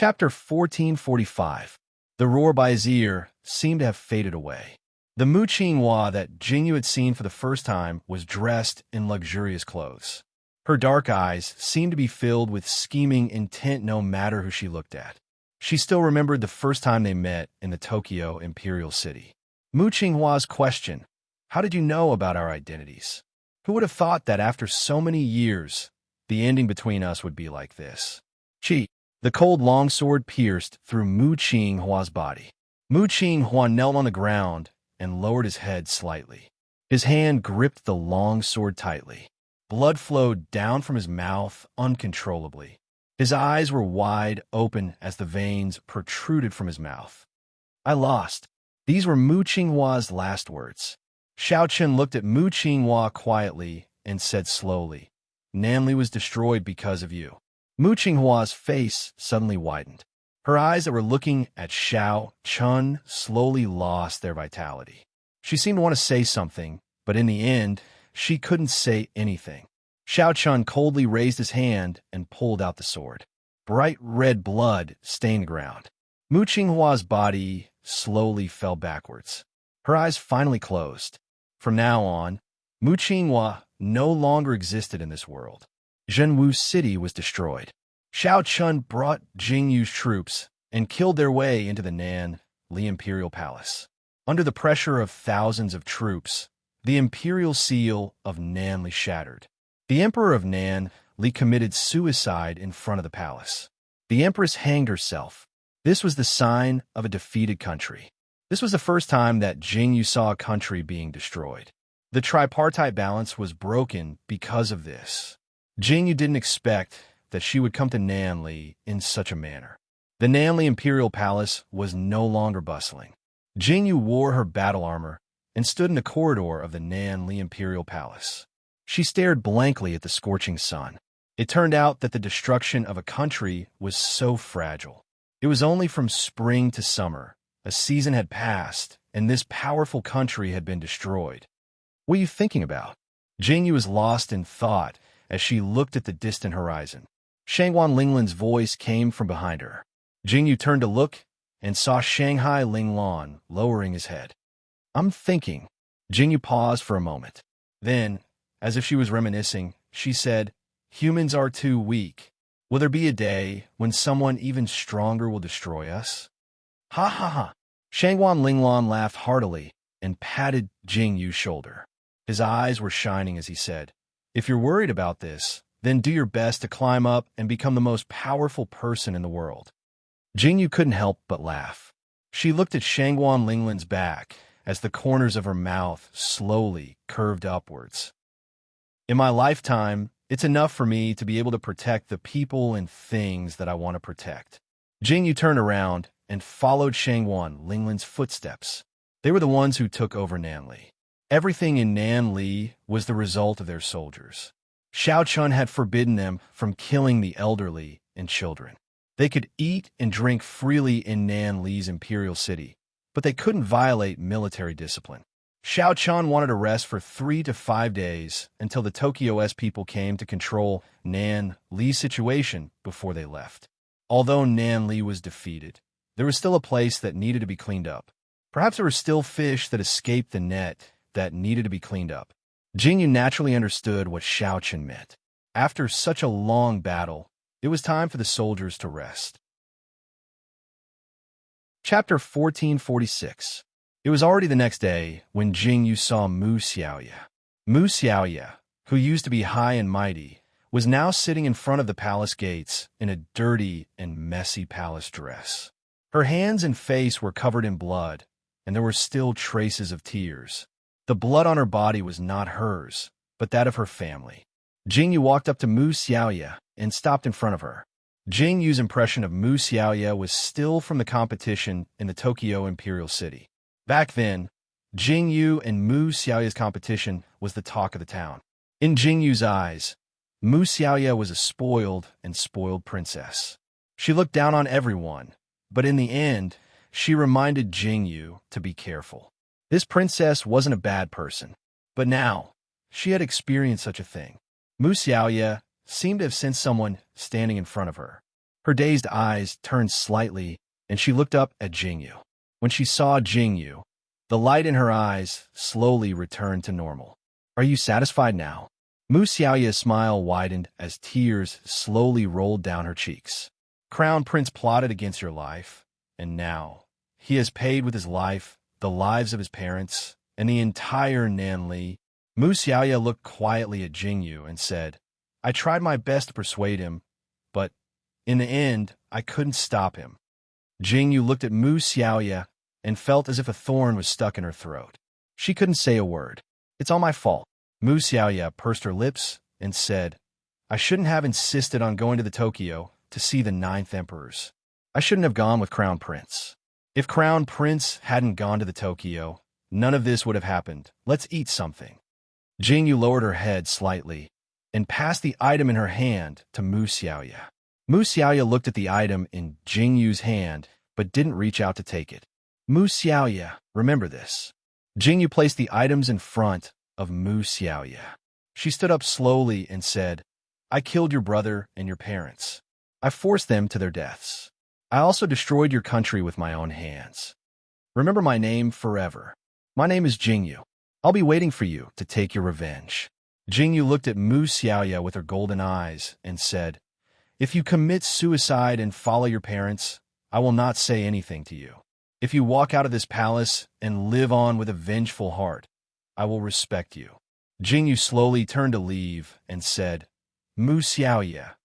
Chapter 1445. The roar by his ear seemed to have faded away. The Mu Qinghua that Jingyu had seen for the first time was dressed in luxurious clothes. Her dark eyes seemed to be filled with scheming intent no matter who she looked at. She still remembered the first time they met in the Tokyo Imperial City. Mu Qinghua's question, "How did you know about our identities? Who would have thought that after so many years, the ending between us would be like this?" Chi. The cold longsword pierced through Mu Qinghua's body. Mu Qinghua knelt on the ground and lowered his head slightly. His hand gripped the longsword tightly. Blood flowed down from his mouth uncontrollably. His eyes were wide open as the veins protruded from his mouth. "I lost." These were Mu Qinghua's last words. Xiao Chen looked at Mu Qinghua quietly and said slowly, "Nanli was destroyed because of you." Mu Qinghua's face suddenly widened. Her eyes that were looking at Xiao Chen slowly lost their vitality. She seemed to want to say something, but in the end, she couldn't say anything. Xiao Chen coldly raised his hand and pulled out the sword. Bright red blood stained the ground. Mu Qinghua's body slowly fell backwards. Her eyes finally closed. From now on, Mu Qinghua no longer existed in this world. Zhenwu City was destroyed. Xiao Chen brought Jingyu's troops and killed their way into the Nanli Imperial Palace. Under the pressure of thousands of troops, the imperial seal of Nanli shattered. The Emperor of Nanli committed suicide in front of the palace. The Empress hanged herself. This was the sign of a defeated country. This was the first time that Jingyu saw a country being destroyed. The tripartite balance was broken because of this. Jingyu didn't expect that she would come to Nanli in such a manner. The Nanli Imperial Palace was no longer bustling. Jingyu wore her battle armor and stood in the corridor of the Nanli Imperial Palace. She stared blankly at the scorching sun. It turned out that the destruction of a country was so fragile. It was only from spring to summer. A season had passed, and this powerful country had been destroyed. "What are you thinking about?" Jingyu was lost in thought as she looked at the distant horizon. Shangguan Linglan's voice came from behind her. Jingyu turned to look and saw Shanghai Linglan lowering his head. "I'm thinking." Jingyu paused for a moment. Then, as if she was reminiscing, she said, "Humans are too weak. Will there be a day when someone even stronger will destroy us?" "Ha ha ha." Shangguan Linglan laughed heartily and patted Jingyu's shoulder. His eyes were shining as he said, "If you're worried about this, then do your best to climb up and become the most powerful person in the world." Jingyu couldn't help but laugh. She looked at Shangguan Linglan's back as the corners of her mouth slowly curved upwards. "In my lifetime, it's enough for me to be able to protect the people and things that I want to protect." Jingyu turned around and followed Shangguan Linglan's footsteps. They were the ones who took over Nanli. Everything in Nanli was the result of their soldiers. Xiao Chen had forbidden them from killing the elderly and children. They could eat and drink freely in Nanli's imperial city, but they couldn't violate military discipline. Xiao Chen wanted to rest for 3 to 5 days until the Tokyo's people came to control Nanli's situation before they left. Although Nanli was defeated, there was still a place that needed to be cleaned up. Perhaps there were still fish that escaped the net that needed to be cleaned up. Jingyu naturally understood what Xiao Chen meant. After such a long battle, it was time for the soldiers to rest. Chapter 1446. It was already the next day when Jingyu saw Mu Xiaoya. Mu Xiaoya, who used to be high and mighty, was now sitting in front of the palace gates in a dirty and messy palace dress. Her hands and face were covered in blood, and there were still traces of tears. The blood on her body was not hers, but that of her family. Jingyu walked up to Mu Xiaoya and stopped in front of her. Jingyu's impression of Mu Xiaoya was still from the competition in the Tokyo Imperial City. Back then, Jingyu and Mu Xiaoya's competition was the talk of the town. In Jingyu's eyes, Mu Xiaoya was a spoiled princess. She looked down on everyone, but in the end, she reminded Jingyu to be careful. This princess wasn't a bad person, but now, she had experienced such a thing. Mu Xiaoya seemed to have sensed someone standing in front of her. Her dazed eyes turned slightly, and she looked up at Jingyu. When she saw Jingyu, the light in her eyes slowly returned to normal. Are you satisfied now? Mu Xiaoya's smile widened as tears slowly rolled down her cheeks. Crown Prince plotted against your life, and now he has paid with his life the lives of his parents and the entire Nanli. Mu Xiaoya looked quietly at Jingyu and said, I tried my best to persuade him, but in the end, I couldn't stop him. Jingyu looked at Mu Xiaoya and felt as if a thorn was stuck in her throat. She couldn't say a word. It's all my fault. Mu Xiaoya pursed her lips and said, I shouldn't have insisted on going to the Tokyo to see the 9th emperors. I shouldn't have gone with Crown Prince. If Crown Prince hadn't gone to the Tokyo, none of this would have happened. Let's eat something. Jingyu lowered her head slightly and passed the item in her hand to Mu Xiaoya. Mu Xiaoya looked at the item in Jingyu's hand but didn't reach out to take it. Mu Xiaoya, remember this. Jingyu placed the items in front of Mu Xiaoya. She stood up slowly and said, I killed your brother and your parents. I forced them to their deaths. I also destroyed your country with my own hands. Remember my name forever. My name is Jingyu. I'll be waiting for you to take your revenge. Jingyu looked at Mu Xiaoya with her golden eyes and said, If you commit suicide and follow your parents, I will not say anything to you. If you walk out of this palace and live on with a vengeful heart, I will respect you. Jingyu slowly turned to leave and said, Mu Xiaoya,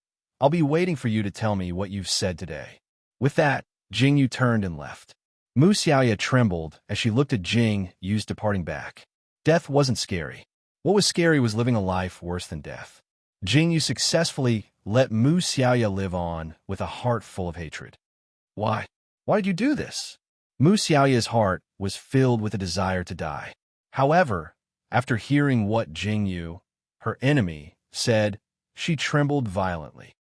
I'll be waiting for you to tell me what you've said today. With that, Jingyu turned and left. Mu Xiaoya trembled as she looked at Jingyu's departing back. Death wasn't scary. What was scary was living a life worse than death. Jingyu successfully let Mu Xiaoya live on with a heart full of hatred. Why? Why did you do this? Mu Xiaoya's heart was filled with a desire to die. However, after hearing what Jingyu, her enemy, said, she trembled violently.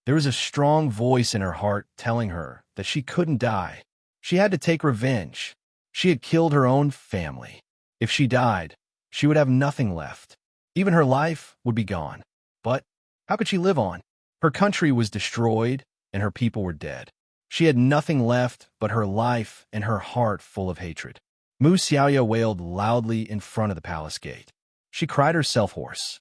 There was a strong voice in her heart telling her that she couldn't die. She had to take revenge. She had killed her own family. If she died, she would have nothing left. Even her life would be gone. But how could she live on? Her country was destroyed, and her people were dead. She had nothing left but her life and her heart full of hatred. Mu Xiaoya wailed loudly in front of the palace gate. She cried herself hoarse.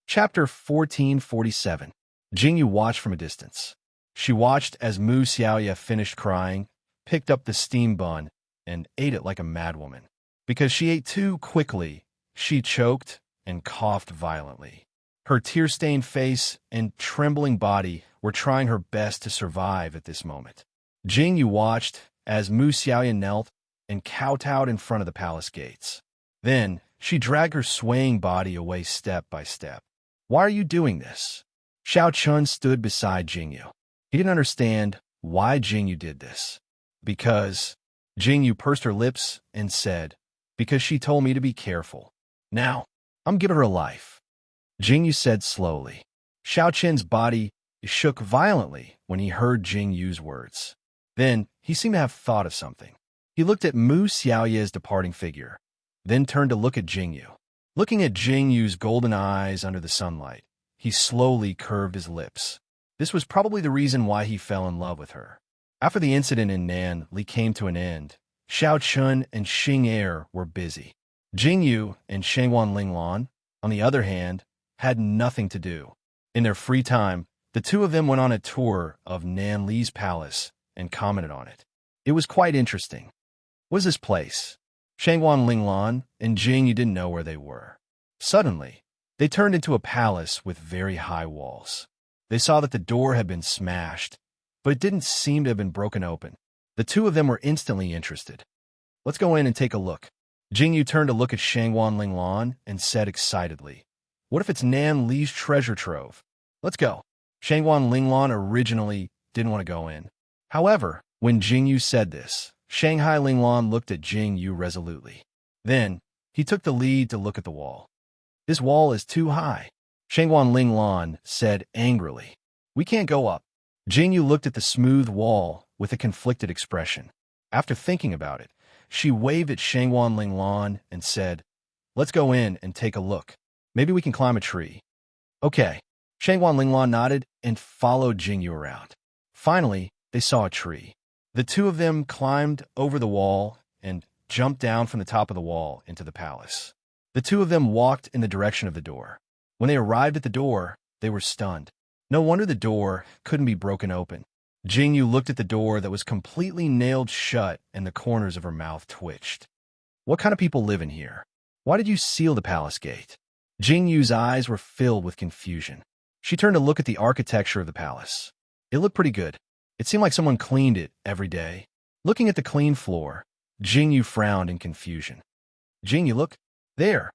Chapter 1447. Jingyu watched from a distance. She watched as Mu Xiaoya finished crying, picked up the steam bun, and ate it like a madwoman. Because she ate too quickly, she choked and coughed violently. Her tear-stained face and trembling body were trying her best to survive at this moment. Jingyu watched as Mu Xiaoya knelt and kowtowed in front of the palace gates. Then, she dragged her swaying body away step by step. Why are you doing this? Xiao Chun stood beside Jingyu. He didn't understand why Jingyu did this. Because, Jingyu pursed her lips and said, because she told me to be careful. Now, I'm giving her life. Jingyu said slowly. Xiao Chen's body shook violently when he heard Jingyu's words. Then, he seemed to have thought of something. He looked at Mu Xiaoya's departing figure, then turned to look at Jingyu. Looking at Jingyu's golden eyes under the sunlight, he slowly curved his lips. This was probably the reason why he fell in love with her. After the incident in Nanli came to an end, Xiao Chun and Xing Er were busy. Jingyu and Shangwan Linglan, on the other hand, had nothing to do. In their free time, the two of them went on a tour of Nanli's palace and commented on it. It was quite interesting. What is this place? Shangwan Linglan and Jingyu didn't know where they were. Suddenly, they turned into a palace with very high walls. They saw that the door had been smashed, but it didn't seem to have been broken open. The two of them were instantly interested. Let's go in and take a look. Jingyu turned to look at Shangwan Linglan and said excitedly, what if it's Nan Li's treasure trove? Let's go. Shangwan Linglan originally didn't want to go in. However, when Jingyu said this, Shanghai Linglan looked at Jingyu resolutely. Then, he took the lead to look at the wall. This wall is too high. Shangwan Linglan said angrily. We can't go up. Jingyu looked at the smooth wall with a conflicted expression. After thinking about it, she waved at Shangwan Linglan and said, let's go in and take a look. Maybe we can climb a tree. Okay. Shangwan Linglan nodded and followed Jingyu around. Finally, they saw a tree. The two of them climbed over the wall and jumped down from the top of the wall into the palace. The two of them walked in the direction of the door. When they arrived at the door, they were stunned. No wonder the door couldn't be broken open. Jingyu looked at the door that was completely nailed shut and the corners of her mouth twitched. What kind of people live in here? Why did you seal the palace gate? Jingyu's eyes were filled with confusion. She turned to look at the architecture of the palace. It looked pretty good. It seemed like someone cleaned it every day. Looking at the clean floor, Jingyu frowned in confusion. Jingyu, look, there.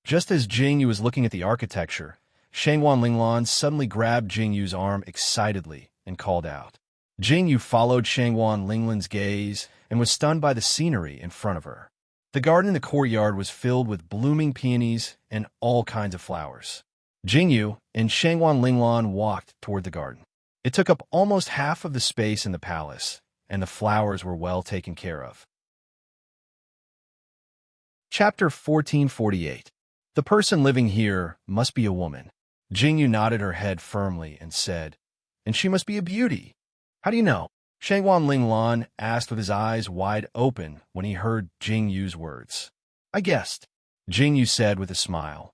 Just as Jingyu was looking at the architecture, Shangwan Linglan suddenly grabbed Jingyu's arm excitedly and called out. Jingyu followed Shangwan Linglan's gaze and was stunned by the scenery in front of her. The garden in the courtyard was filled with blooming peonies and all kinds of flowers. Jingyu and Shangwan Linglan walked toward the garden. It took up almost half of the space in the palace, and the flowers were well taken care of. Chapter 1448. The person living here must be a woman. Jingyu nodded her head firmly and said, and she must be a beauty. How do you know? Shangwan Linglan asked with his eyes wide open when he heard Jingyu's words. I guessed, Jingyu said with a smile.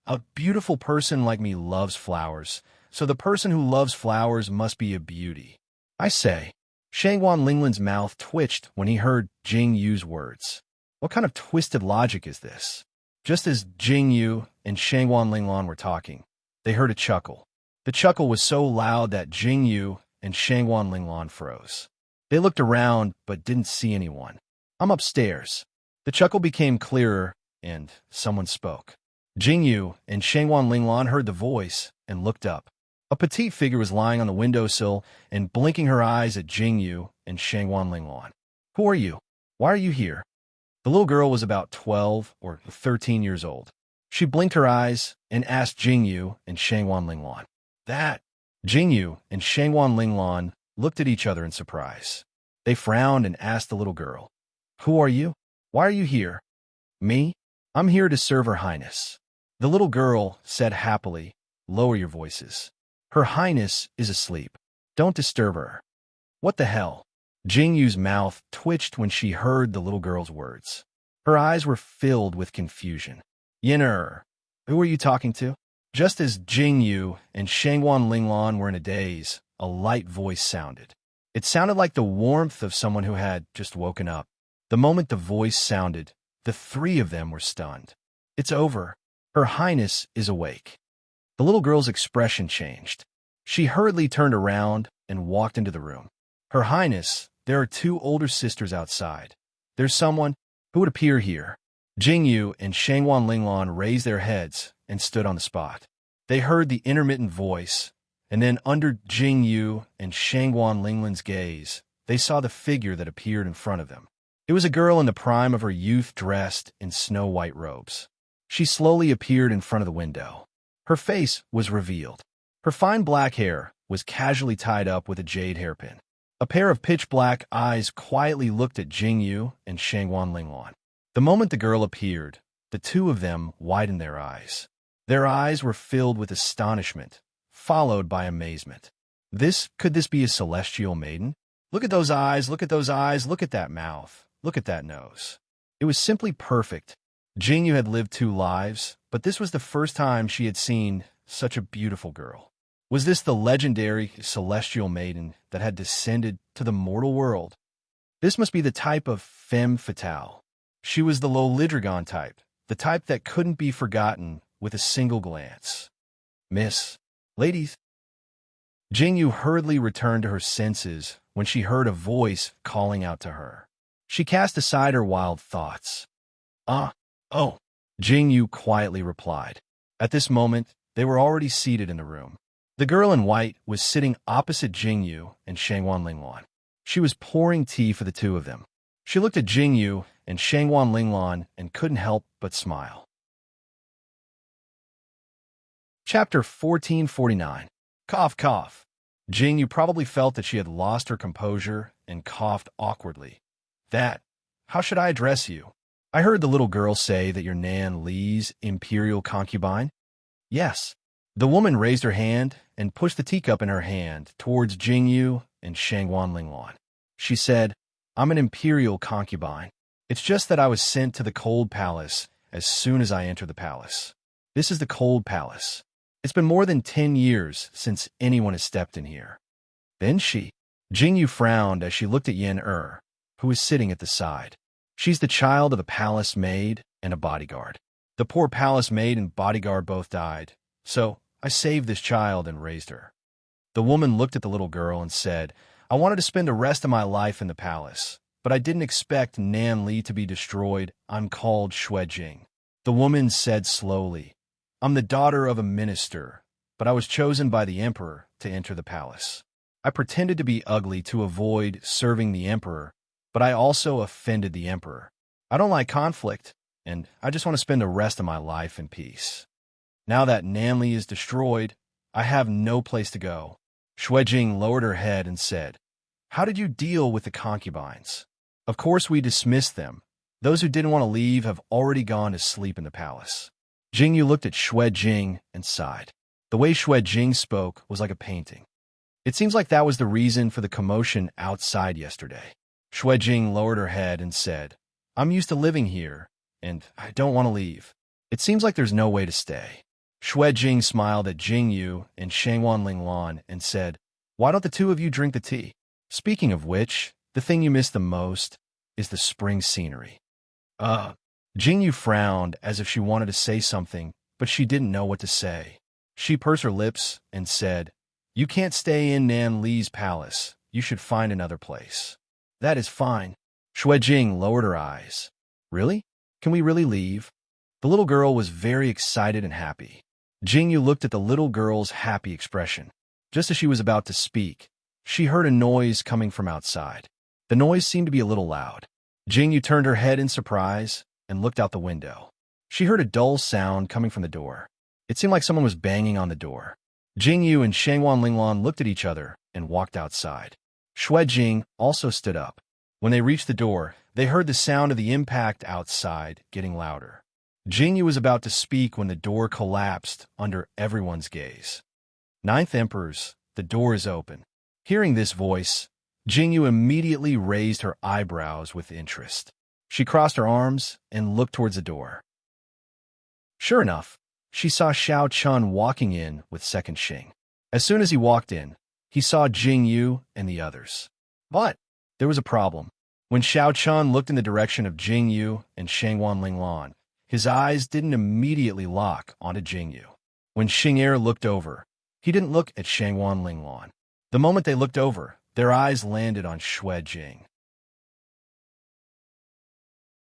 A beautiful person like me loves flowers, so the person who loves flowers must be a beauty. I say. Shangwan Linglan's mouth twitched when he heard Jingyu's words. What kind of twisted logic is this? Just as Jingyu and Shangwan Linglan were talking, they heard a chuckle. The chuckle was so loud that Jingyu and Shangwan Linglan froze. They looked around but didn't see anyone. I'm upstairs. The chuckle became clearer, and someone spoke. Jingyu and Shangwan Linglan heard the voice and looked up. A petite figure was lying on the windowsill and blinking her eyes at Jingyu and Shangwan Linglan. Who are you? Why are you here? The little girl was about 12 or 13 years old. She blinked her eyes and asked Jingyu and Shangwan Linglan. That. Jingyu and Shangwan Linglan looked at each other in surprise. They frowned and asked the little girl, Who are you? Why are you here? Me? I'm here to serve Her Highness. The little girl said happily, Lower your voices. Her Highness is asleep. Don't disturb her. What the hell? Jingyu's mouth twitched when she heard the little girl's words. Her eyes were filled with confusion. Yin'er, who are you talking to? Just as Jingyu and Shangwan Linglan were in a daze, a light voice sounded. It sounded like the warmth of someone who had just woken up. The moment the voice sounded, the three of them were stunned. It's over. Her Highness is awake. The little girl's expression changed. She hurriedly turned around and walked into the room. Her Highness, there are two older sisters outside. There's someone who would appear here. Jingyu and Shangwan Linglan raised their heads and stood on the spot. They heard the intermittent voice, and then under Jingyu and Shangwan Linglan's gaze, they saw the figure that appeared in front of them. It was a girl in the prime of her youth dressed in snow-white robes. She slowly appeared in front of the window. Her face was revealed. Her fine black hair was casually tied up with a jade hairpin. A pair of pitch-black eyes quietly looked at Jingyu and Shangwan Linglan. The moment the girl appeared, the two of them widened their eyes. Their eyes were filled with astonishment, followed by amazement. Could this be a celestial maiden? Look at those eyes, look at those eyes, look at that mouth, look at that nose. It was simply perfect. Jingyu had lived 2 lives, but this was the first time she had seen such a beautiful girl. Was this the legendary celestial maiden that had descended to the mortal world? This must be the type of femme fatale. She was the Lolidrigon type, the type that couldn't be forgotten with a single glance. Miss, ladies. Jingyu hurriedly returned to her senses when she heard a voice calling out to her. She cast aside her wild thoughts. Oh, Jingyu quietly replied. At this moment, they were already seated in the room. The girl in white was sitting opposite Jingyu and Shangwan Linglan. She was pouring tea for the two of them. She looked at Jingyu and Shangwan Linglan and couldn't help but smile. Chapter 1449. Cough, cough. Jingyu probably felt that she had lost her composure and coughed awkwardly. How should I address you? I heard the little girl say that you're Nan Li's imperial concubine. Yes. The woman raised her hand and pushed the teacup in her hand towards Jingyu and Shangwan Linglan. She said, "I'm an imperial concubine. It's just that I was sent to the cold palace as soon as I entered the palace. This is the cold palace. It's been more than 10 years since anyone has stepped in here." Then Jingyu frowned as she looked at Yen who was sitting at the side. She's the child of a palace maid and a bodyguard. The poor palace maid and bodyguard both died, so I saved this child and raised her. The woman looked at the little girl and said, "I wanted to spend the rest of my life in the palace, but I didn't expect Nanli to be destroyed. I'm called Jing." The woman said slowly, "I'm the daughter of a minister, but I was chosen by the emperor to enter the palace. I pretended to be ugly to avoid serving the emperor, but I also offended the emperor. I don't like conflict, and I just want to spend the rest of my life in peace. Now that Nanli is destroyed, I have no place to go." Jing lowered her head and said, "How did you deal with the concubines?" "Of course we dismissed them. Those who didn't want to leave have already gone to sleep in the palace." Jingyu looked at Jing and sighed. The way Jing spoke was like a painting. "It seems like that was the reason for the commotion outside yesterday." Jing lowered her head and said, "I'm used to living here, and I don't want to leave. It seems like there's no way to stay." Jing smiled at Jingyu and Shangwan Linglan and said, "Why don't the two of you drink the tea? Speaking of which, the thing you miss the most is the spring scenery." Jingyu frowned as if she wanted to say something, but she didn't know what to say. She pursed her lips and said, "You can't stay in Nanli's palace. You should find another place." "That is fine." Jing lowered her eyes. "Really? Can we really leave?" The little girl was very excited and happy. Jingyu looked at the little girl's happy expression. Just as she was about to speak, she heard a noise coming from outside. The noise seemed to be a little loud. Jingyu turned her head in surprise and looked out the window. She heard a dull sound coming from the door. It seemed like someone was banging on the door. Jingyu and Shangwan Linglan looked at each other and walked outside. Jing also stood up. When they reached the door, they heard the sound of the impact outside getting louder. Jingyu was about to speak when the door collapsed under everyone's gaze. "Ninth Emperors, the door is open." Hearing this voice, Jingyu immediately raised her eyebrows with interest. She crossed her arms and looked towards the door. Sure enough, she saw Xiao Chun walking in with Second Xing. As soon as he walked in, he saw Jingyu and the others. But there was a problem. When Xiao Chun looked in the direction of Jingyu and Shangwan Linglan, his eyes didn't immediately lock onto Jingyu. When Xing'er looked over, he didn't look at Shangwan Linglan. The moment they looked over, their eyes landed on Jing.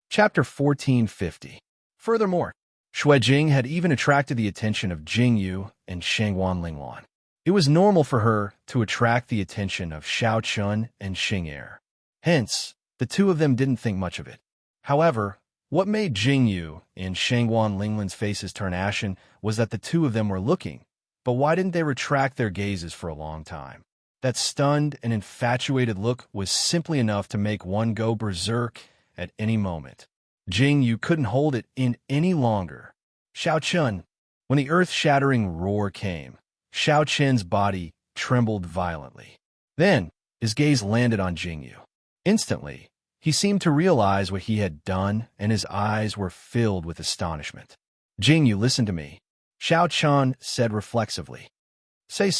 Chapter 1450. Furthermore, Jing had even attracted the attention of Jingyu and Shangwan Linglan. It was normal for her to attract the attention of Xiao Chun and Xing'er. Hence, the two of them didn't think much of it. However, what made Jingyu and Shangwan Linglan's faces turn ashen was that the two of them were looking, but why didn't they retract their gazes for a long time? That stunned and infatuated look was simply enough to make one go berserk at any moment. Jingyu couldn't hold it in any longer. Xiao Chun. When the earth-shattering roar came, Xiao Chun's body trembled violently. Then, his gaze landed on Jingyu. Instantly, he seemed to realize what he had done, and his eyes were filled with astonishment. "Jingyu, listen to me," Xiao Chun said reflexively. Say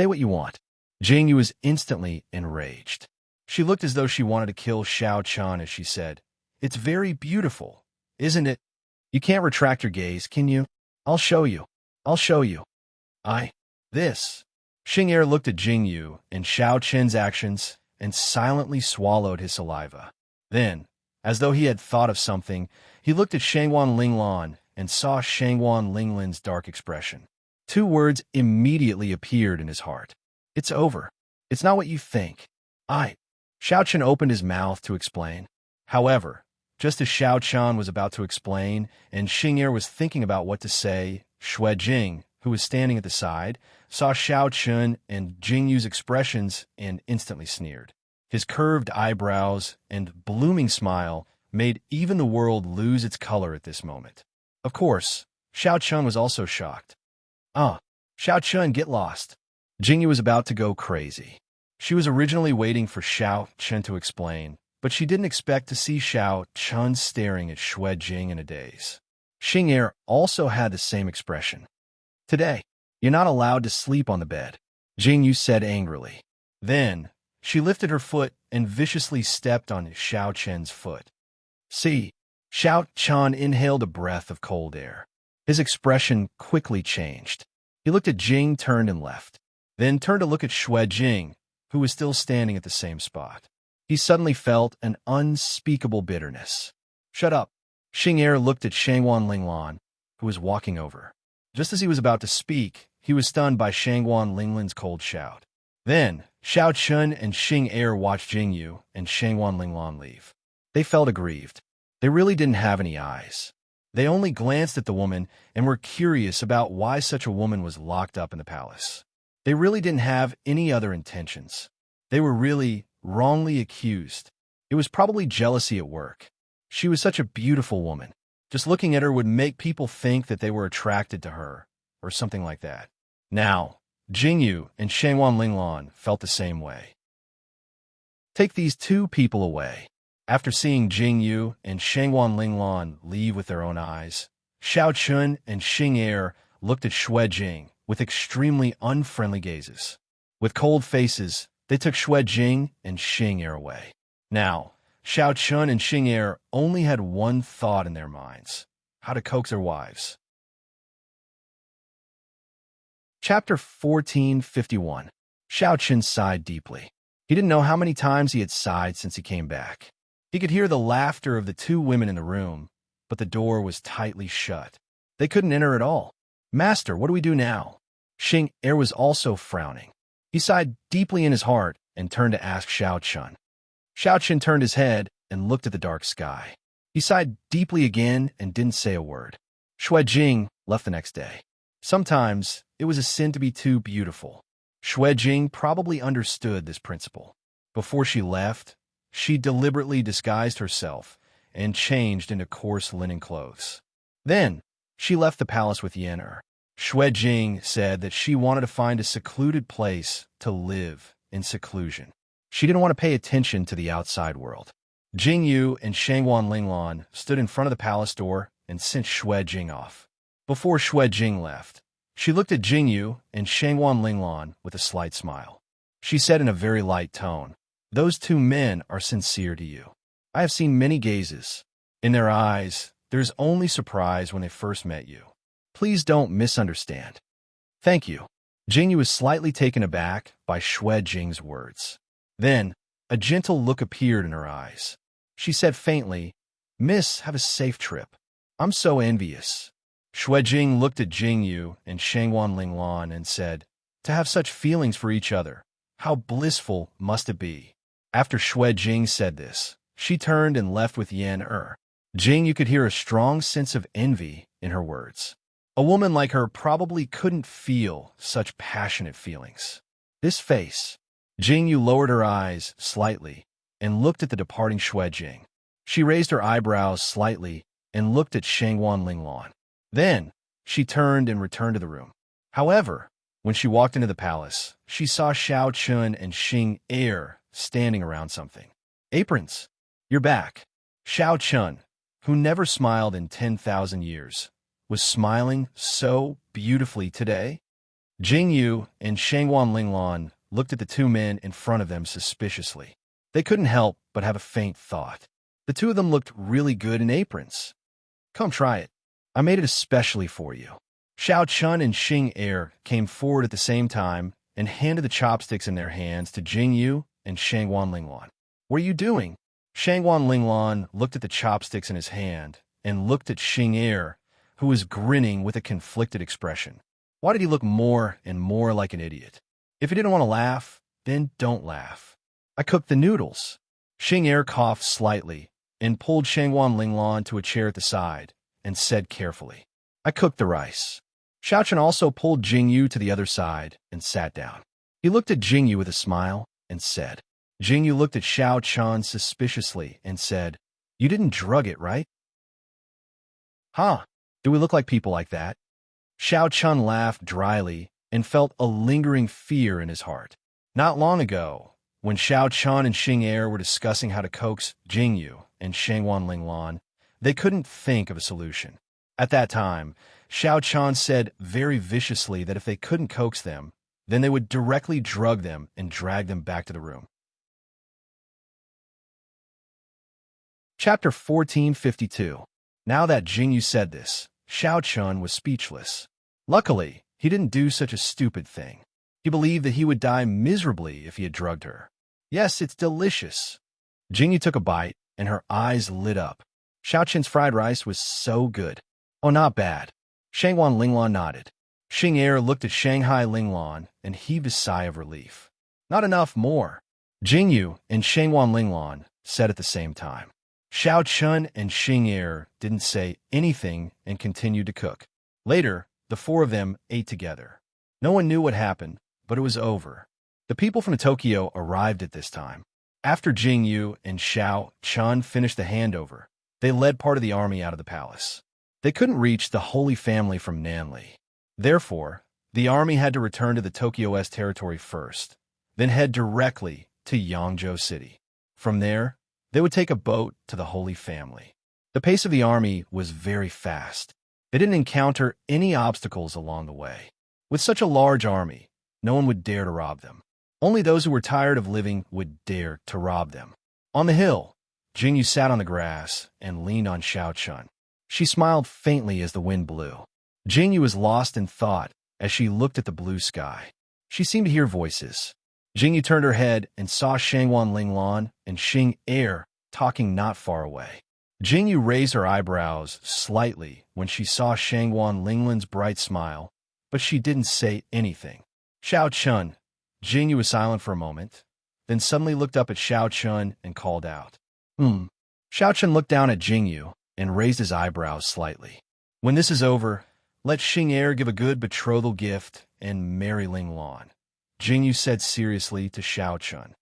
what you want." Jingyu was instantly enraged. She looked as though she wanted to kill Xiao Chun as she said, "It's very beautiful, isn't it? You can't retract your gaze, can you? I'll show you. I'll show you." This. Xing'er looked at Jingyu and Xiao Chun's actions and silently swallowed his saliva. Then, as though he had thought of something, he looked at Shangwan Linglan and saw Shangwan Linglan's dark expression. Two words immediately appeared in his heart. "It's over. It's not what you think." Xiao Chun opened his mouth to explain. However, just as Xiao Chun was about to explain and Xing'er was thinking about what to say, Jing, who was standing at the side, saw Xiao Chun and Jingyu's expressions and instantly sneered. His curved eyebrows and blooming smile made even the world lose its color at this moment. Of course, Xiao Chun was also shocked. Ah, Xiao Chun, get lost. Jingyu was about to go crazy. She was originally waiting for Xiao Chun to explain, but she didn't expect to see Xiao Chun staring at Xue Jing in a daze. Xing Er also had the same expression. Today, you're not allowed to sleep on the bed, Jingyu said angrily. Then, she lifted her foot and viciously stepped on Xiao Chen's foot. See, Xiao Chen inhaled a breath of cold air. His expression quickly changed. He looked at Jing, turned and left, then turned to look at Xue Jing, who was still standing at the same spot. He suddenly felt an unspeakable bitterness. Shut up. Xing Er looked at Shangwan Linglan, who was walking over. Just as he was about to speak, he was stunned by Shangwan Linglan's cold shout. Then, Xiao Chun and Xing Er watched Jingyu and Shangwan Linglan leave. They felt aggrieved. They really didn't have any eyes. They only glanced at the woman and were curious about why such a woman was locked up in the palace. They really didn't have any other intentions. They were really wrongly accused. It was probably jealousy at work. She was such a beautiful woman. Just looking at her would make people think that they were attracted to her, or something like that. Now, Jingyu and Shangwan Linglan felt the same way. Take these two people away. After seeing Jingyu and Shangwan Linglan leave with their own eyes, Xiao Chun and Xing Er looked at Xue Jing with extremely unfriendly gazes. With cold faces, they took Xue Jing and Xing Er away. Now, Xiao Chun and Xing Er only had one thought in their minds: how to coax their wives. Chapter 1451. Xiao Chun sighed deeply. He didn't know how many times he had sighed since he came back. He could hear the laughter of the two women in the room, but the door was tightly shut. They couldn't enter at all. Master, what do we do now? Xing Er was also frowning. He sighed deeply in his heart and turned to ask Xiao Chun. Xiao Chun turned his head and looked at the dark sky. He sighed deeply again and didn't say a word. Xue Jing left the next day. Sometimes it was a sin to be too beautiful. Xue Jing probably understood this principle. Before she left, she deliberately disguised herself and changed into coarse linen clothes. Then, she left the palace with Yan Er. Xue Jing said that she wanted to find a secluded place to live in seclusion. She didn't want to pay attention to the outside world. Jingyu and Shangwan Linglan stood in front of the palace door and sent Xue Jing off. Before Xue Jing left, she looked at Jingyu and Shangwan Linglan with a slight smile. She said in a very light tone, "Those two men are sincere to you. I have seen many gazes. In their eyes, there's only surprise when they first met you. Please don't misunderstand." "Thank you." Jingyu was slightly taken aback by Xue Jing's words. Then, a gentle look appeared in her eyes. She said faintly, "Miss, have a safe trip. I'm so envious." Xue Jing looked at Jingyu and Shangwan Linglan and said, "To have such feelings for each other, how blissful must it be?" After Xue Jing said this, she turned and left with Yan Er. Jingyu could hear a strong sense of envy in her words. A woman like her probably couldn't feel such passionate feelings. This face. Jingyu lowered her eyes slightly and looked at the departing Xue Jing. She raised her eyebrows slightly and looked at Shangwan Linglan. Then, she turned and returned to the room. However, when she walked into the palace, she saw Xiao Chun and Xing Er standing around something. "Aprons, you're back." Xiao Chun, who never smiled in 10,000 years, was smiling so beautifully today. Jingyu and Shangwan Linglan looked at the two men in front of them suspiciously. They couldn't help but have a faint thought. The two of them looked really good in aprons. "Come try it. I made it especially for you." Xiao Chun and Xing Er came forward at the same time and handed the chopsticks in their hands to Jingyu and Shangwan Linglan. "What are you doing?" Shangwan Linglan looked at the chopsticks in his hand and looked at Xing Er, who was grinning with a conflicted expression. Why did he look more and more like an idiot? If he didn't want to laugh, then don't laugh. "I cooked the noodles." Xing Er coughed slightly and pulled Shangwan Linglan to a chair at the side and said carefully, "I cooked the rice." Xiao Chun also pulled Jingyu to the other side and sat down. He looked at Jingyu with a smile and said. Jingyu looked at Xiao Chun suspiciously and said, "You didn't drug it, right?" "Huh? Do we look like people like that?" Xiao Chun laughed dryly and felt a lingering fear in his heart. Not long ago, when Xiao Chun and Xing Er were discussing how to coax Jingyu and Shangwan Linglan, they couldn't think of a solution. At that time, Xiao Chun said very viciously that if they couldn't coax them, then they would directly drug them and drag them back to the room. Chapter 1452. Now that Jingyu said this, Xiao Chun was speechless. Luckily, he didn't do such a stupid thing. He believed that he would die miserably if he had drugged her. Yes, it's delicious. Jingyu took a bite, and her eyes lit up. Xiao Chun's fried rice was so good. Oh, not bad. Shangwan Linglan nodded. Xing Er looked at Shanghai Linglan and heaved a sigh of relief. Not enough more. Jingyu and Shangwan Linglan said at the same time. Xiao Chun and Xing Er didn't say anything and continued to cook. Later, the four of them ate together. No one knew what happened, but it was over. The people from Tokyo arrived at this time. After Jingyu and Xiao Chun finished the handover, they led part of the army out of the palace. They couldn't reach the Holy Family from Nanli. Therefore, the army had to return to the Tokyo West territory first, then head directly to Yangzhou City. From there, they would take a boat to the Holy Family. The pace of the army was very fast. They didn't encounter any obstacles along the way. With such a large army, no one would dare to rob them. Only those who were tired of living would dare to rob them. On the hill, Jingyu sat on the grass and leaned on Xiao Chun. She smiled faintly as the wind blew. Jingyu was lost in thought as she looked at the blue sky. She seemed to hear voices. Jingyu turned her head and saw Shangwan Linglan and Xing Er talking not far away. Jingyu raised her eyebrows slightly when she saw Shangwan Linglan's bright smile, but she didn't say anything. Xiao Chun. Jingyu was silent for a moment, then suddenly looked up at Xiao Chun and called out, Xiao Chun looked down at Jingyu and raised his eyebrows slightly. When this is over, let Xing Er give a good betrothal gift and marry Linglan, Jingyu said seriously to Xiao Chun.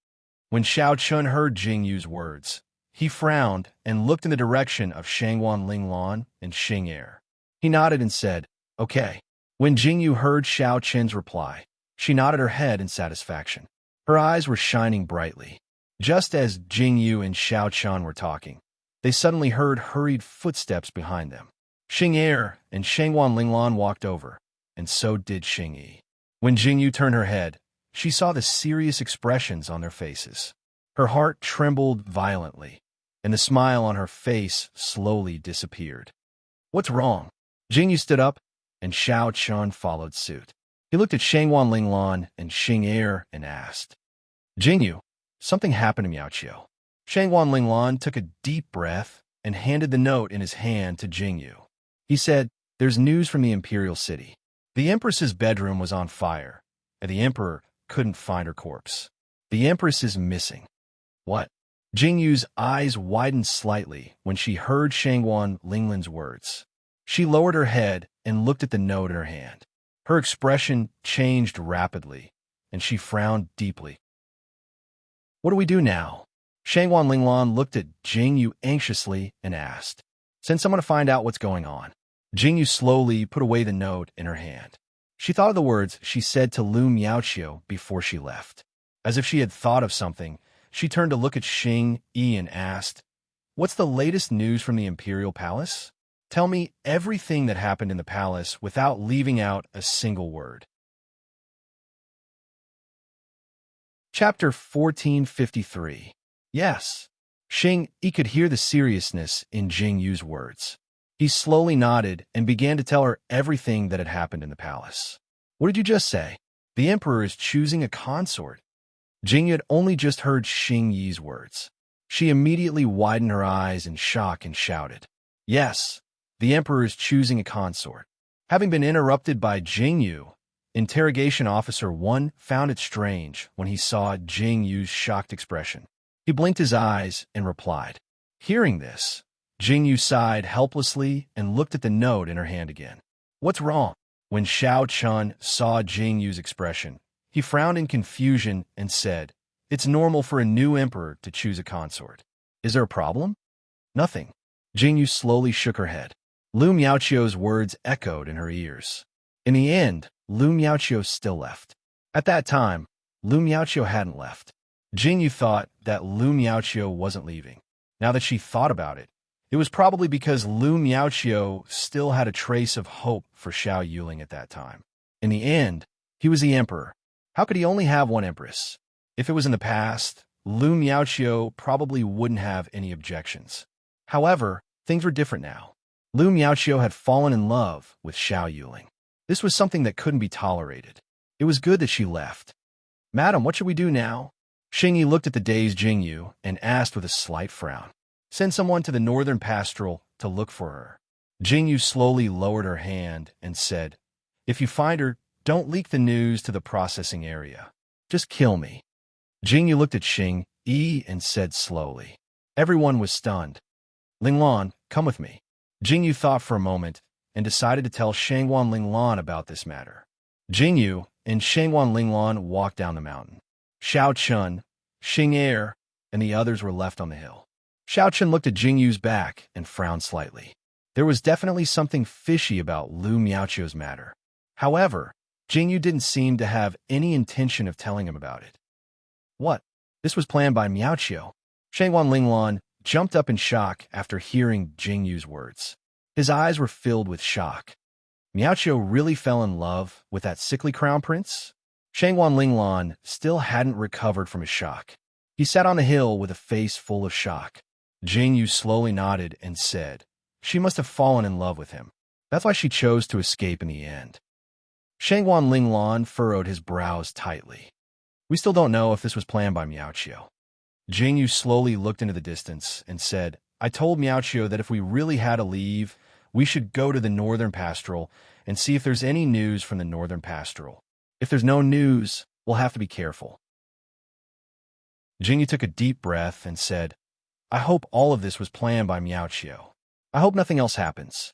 When Xiao Chun heard Jingyu's words, he frowned and looked in the direction of Shangwan Linglan and Xing Er. He nodded and said, okay. When Jingyu heard Xiao Chun's reply, she nodded her head in satisfaction. Her eyes were shining brightly. Just as Jingyu and Xiao Chun were talking, they suddenly heard hurried footsteps behind them. Xing Er and Shangwan Linglan walked over, and so did Xing Yi. When Jingyu turned her head, she saw the serious expressions on their faces. Her heart trembled violently, and the smile on her face slowly disappeared. What's wrong? Jingyu stood up, and Xiao Chun followed suit. He looked at Shangwan Linglan and Xing Er and asked, Jingyu, something happened to Miao Qiu. Shangwan Linglan took a deep breath and handed the note in his hand to Jingyu. He said, there's news from the imperial city. The empress's bedroom was on fire, and the emperor couldn't find her corpse. The empress is missing. What? Jingyu's eyes widened slightly when she heard Shangwan Linglan's words. She lowered her head and looked at the note in her hand. Her expression changed rapidly, and she frowned deeply. What do we do now? Shangwan Linglan looked at Jingyu anxiously and asked, send someone to find out what's going on. Jingyu slowly put away the note in her hand. She thought of the words she said to Lu Miaoqiu before she left. As if she had thought of something, she turned to look at Xing Yi and asked, what's the latest news from the imperial palace? Tell me everything that happened in the palace without leaving out a single word. Chapter 1453. Yes. Xing Yi could hear the seriousness in Jingyu's words. He slowly nodded and began to tell her everything that had happened in the palace. What did you just say? The emperor is choosing a consort. Jingyu had only just heard Xing Yi's words. She immediately widened her eyes in shock and shouted, yes, the emperor is choosing a consort. Having been interrupted by Jingyu, Interrogation Officer 1 found it strange when he saw Jingyu's shocked expression. He blinked his eyes and replied. Hearing this, Jingyu sighed helplessly and looked at the note in her hand again. What's wrong? When Xiao Chun saw Jingyu's expression, he frowned in confusion and said, it's normal for a new emperor to choose a consort. Is there a problem? Nothing. Jingyu slowly shook her head. Lu Miaoqiu's words echoed in her ears. In the end, Lu Miaoqiu still left. At that time, Lu Miaoqiu hadn't left. Jingyu thought that Lu Miaoqiu wasn't leaving. Now that she thought about it, it was probably because Lu Miaoqiu still had a trace of hope for Xiao Yuling at that time. In the end, he was the emperor. How could he only have one empress? If it was in the past, Lu Miaoqiu probably wouldn't have any objections. However, things were different now. Lu Miaoqiu had fallen in love with Xiao Yuling. This was something that couldn't be tolerated. It was good that she left. "Madam, what should we do now?" Xingyi looked at the dazed Jingyu and asked with a slight frown. "Send someone to the northern pastoral to look for her." Jingyu slowly lowered her hand and said, "If you find her, don't leak the news to the processing area. Just kill me." Jingyu looked at Xing Yi and said slowly. Everyone was stunned. "Linglan, come with me." Jingyu thought for a moment and decided to tell Shangwan Linglan about this matter. Jingyu and Shangwan Linglan walked down the mountain. Xiao Chun, Xing Er, and the others were left on the hill. Xiao Chun looked at Jingyu's back and frowned slightly. There was definitely something fishy about Lu Miaoqiu's matter. However, Jingyu didn't seem to have any intention of telling him about it. What? This was planned by Miaoqiu? Shangwan Linglan jumped up in shock after hearing Jingyu's words. His eyes were filled with shock. Miaoqiu really fell in love with that sickly crown prince? Shangwan Linglan still hadn't recovered from his shock. He sat on the hill with a face full of shock. Jingyu slowly nodded and said, "She must have fallen in love with him. That's why she chose to escape in the end." Shangwan Linglan furrowed his brows tightly. "We still don't know if this was planned by Miaoqiu." Jingyu slowly looked into the distance and said, "I told Miaoqiu that if we really had to leave, we should go to the northern pastoral and see if there's any news from the northern pastoral. If there's no news, we'll have to be careful." Jingyu took a deep breath and said, "I hope all of this was planned by Miaoqiu. I hope nothing else happens."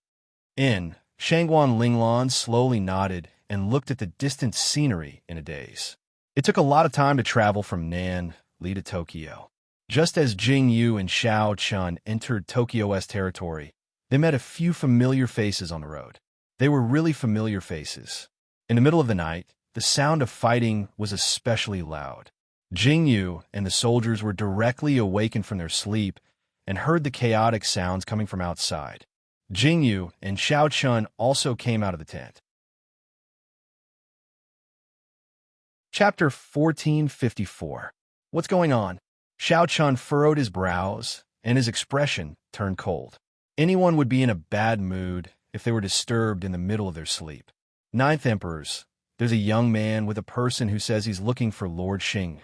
Shangwan Linglan slowly nodded and looked at the distant scenery in a daze. It took a lot of time to travel from Nan Li to Tokyo. Just as Jingyu and Xiao Chun entered Tokyo West territory, they met a few familiar faces on the road. They were really familiar faces. In the middle of the night, the sound of fighting was especially loud. Jingyu and the soldiers were directly awakened from their sleep and heard the chaotic sounds coming from outside. Jingyu and Xiao Chun also came out of the tent. Chapter 1454. What's going on? Xiao Chun furrowed his brows, and his expression turned cold. Anyone would be in a bad mood if they were disturbed in the middle of their sleep. Ninth Emperors. There's a young man with a person who says he's looking for Lord Xing.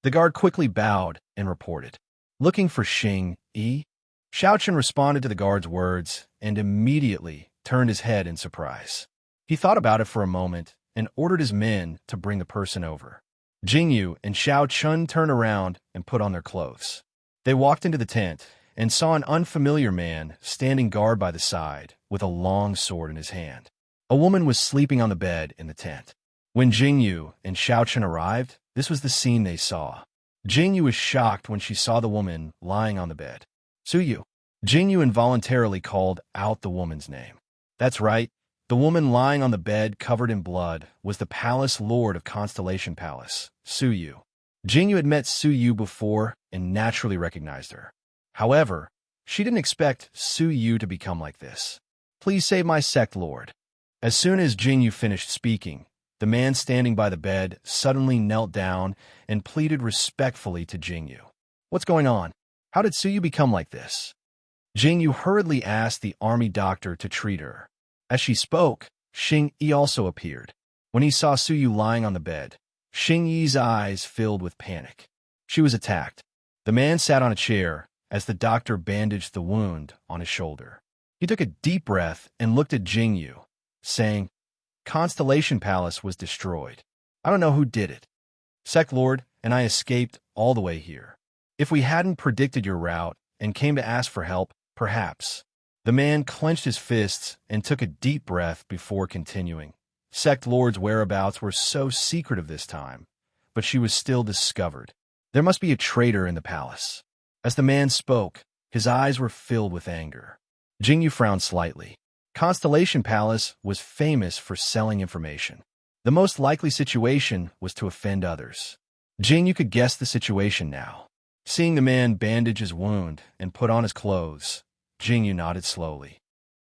The guard quickly bowed and reported, "Looking for Xing Yi?" Xiao Chun responded to the guard's words and immediately turned his head in surprise. He thought about it for a moment and ordered his men to bring the person over. Jingyu and Xiao Chun turned around and put on their clothes. They walked into the tent and saw an unfamiliar man standing guard by the side with a long sword in his hand. A woman was sleeping on the bed in the tent. When Jingyu and Xiao Chun arrived, this was the scene they saw. Jingyu was shocked when she saw the woman lying on the bed. "Suyu." Jingyu involuntarily called out the woman's name. That's right. The woman lying on the bed covered in blood was the palace lord of Constellation Palace, Suyu. Jingyu had met Suyu before and naturally recognized her. However, she didn't expect Suyu to become like this. "Please save my sect lord." As soon as Jingyu finished speaking, the man standing by the bed suddenly knelt down and pleaded respectfully to Jingyu. "What's going on? How did Suyu become like this?" Jingyu hurriedly asked the army doctor to treat her. As she spoke, Xing Yi also appeared. When he saw Suyu lying on the bed, Xing Yi's eyes filled with panic. She was attacked. The man sat on a chair as the doctor bandaged the wound on his shoulder. He took a deep breath and looked at Jingyu, saying, "Constellation Palace was destroyed. I don't know who did it. Sect Lord and I escaped all the way here. If we hadn't predicted your route and came to ask for help, perhaps." The man clenched his fists and took a deep breath before continuing. Sect Lord's whereabouts were so secretive this time, but she was still discovered. There must be a traitor in the palace. As the man spoke, his eyes were filled with anger. Jingyu frowned slightly. Constellation Palace was famous for selling information. The most likely situation was to offend others. Jing, you could guess the situation now. Seeing the man bandage his wound and put on his clothes, Jing Yu nodded slowly.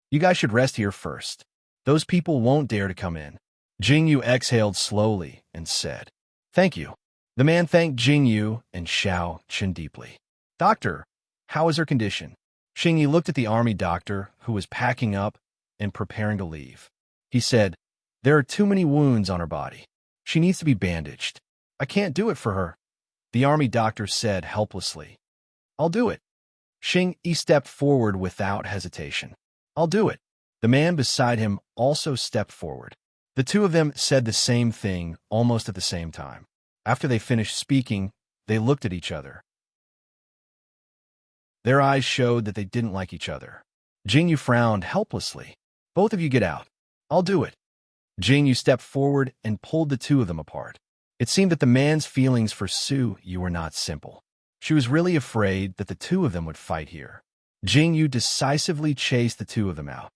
You guys should rest here first. Those people won't dare to come in. Jing Yu exhaled slowly and said, Thank you. The man thanked Jing Yu and Xiao Qin deeply. Doctor, how is her condition? Xing Yi looked at the army doctor who was packing up and preparing to leave. He said, There are too many wounds on her body. She needs to be bandaged. I can't do it for her. The army doctor said helplessly. I'll do it. Xing Yi stepped forward without hesitation. I'll do it. The man beside him also stepped forward. The two of them said the same thing almost at the same time. After they finished speaking, they looked at each other. Their eyes showed that they didn't like each other. Jing Yu frowned helplessly. Both of you get out. I'll do it. Jing Yu stepped forward and pulled the two of them apart. It seemed that the man's feelings for Su Yu were not simple. She was really afraid that the two of them would fight here. Jing Yu decisively chased the two of them out.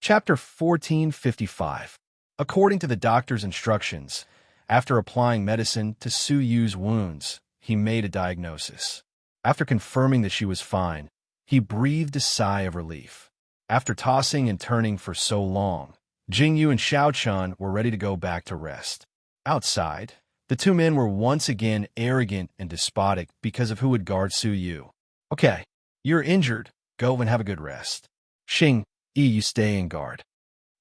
Chapter 1455. According to the doctor's instructions, after applying medicine to Su Yu's wounds, he made a diagnosis. After confirming that she was fine, he breathed a sigh of relief. After tossing and turning for so long, Jing Yu and Xiao Chun were ready to go back to rest. Outside, the two men were once again arrogant and despotic because of who would guard Su Yu. Okay, you're injured. Go and have a good rest. Xing Yi, you stay in guard.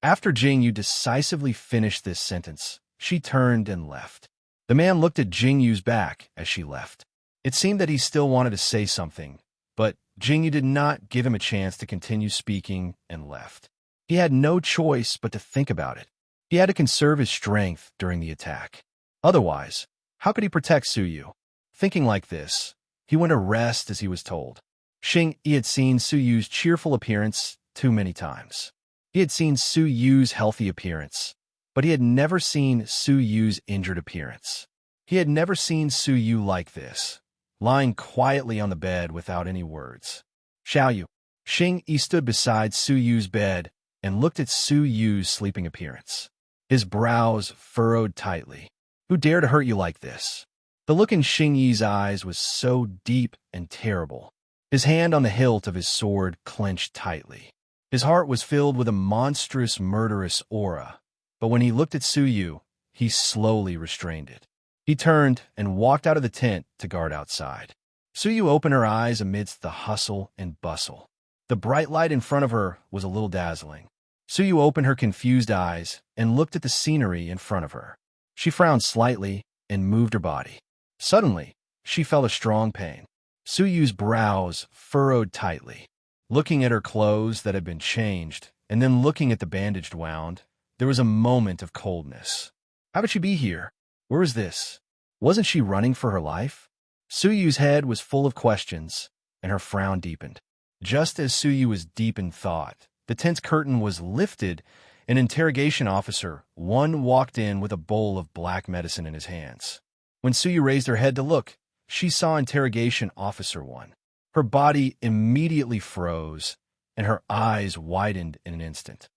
After Jing Yu decisively finished this sentence, she turned and left. The man looked at Jing Yu's back as she left. It seemed that he still wanted to say something, but Jing Yu did not give him a chance to continue speaking and left. He had no choice but to think about it. He had to conserve his strength during the attack. Otherwise, how could he protect Su Yu? Thinking like this, he went to rest as he was told. Xing Yi had seen Su Yu's cheerful appearance too many times. He had seen Su Yu's healthy appearance, but he had never seen Su Yu's injured appearance. He had never seen Su Yu like this, lying quietly on the bed without any words. Xiao Yu. Xing Yi stood beside Su Yu's bed and looked at Su Yu's sleeping appearance. His brows furrowed tightly. Who dared to hurt you like this? The look in Xing Yi's eyes was so deep and terrible. His hand on the hilt of his sword clenched tightly. His heart was filled with a monstrous, murderous aura, but when he looked at Su Yu, he slowly restrained it. He turned and walked out of the tent to guard outside. Su Yu opened her eyes amidst the hustle and bustle. The bright light in front of her was a little dazzling. Su Yu opened her confused eyes and looked at the scenery in front of her. She frowned slightly and moved her body. Suddenly, she felt a strong pain. Su Yu's brows furrowed tightly. Looking at her clothes that had been changed, and then looking at the bandaged wound, there was a moment of coldness. How could she be here? Where was this? Wasn't she running for her life? Su Yu's head was full of questions, and her frown deepened. Just as Su Yu was deep in thought, the tent's curtain was lifted. An interrogation officer, one, walked in with a bowl of black medicine in his hands. When Su Yu raised her head to look, she saw interrogation officer one. Her body immediately froze, and her eyes widened in an instant.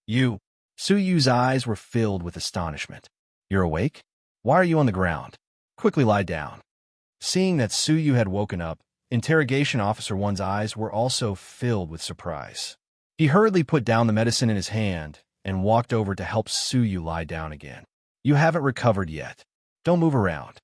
You. Su Yu's eyes were filled with astonishment. You're awake? Why are you on the ground? Quickly lie down. Seeing that Su Yu had woken up, interrogation officer one's eyes were also filled with surprise. He hurriedly put down the medicine in his hand and walked over to help Su Yu lie down again. You haven't recovered yet. Don't move around.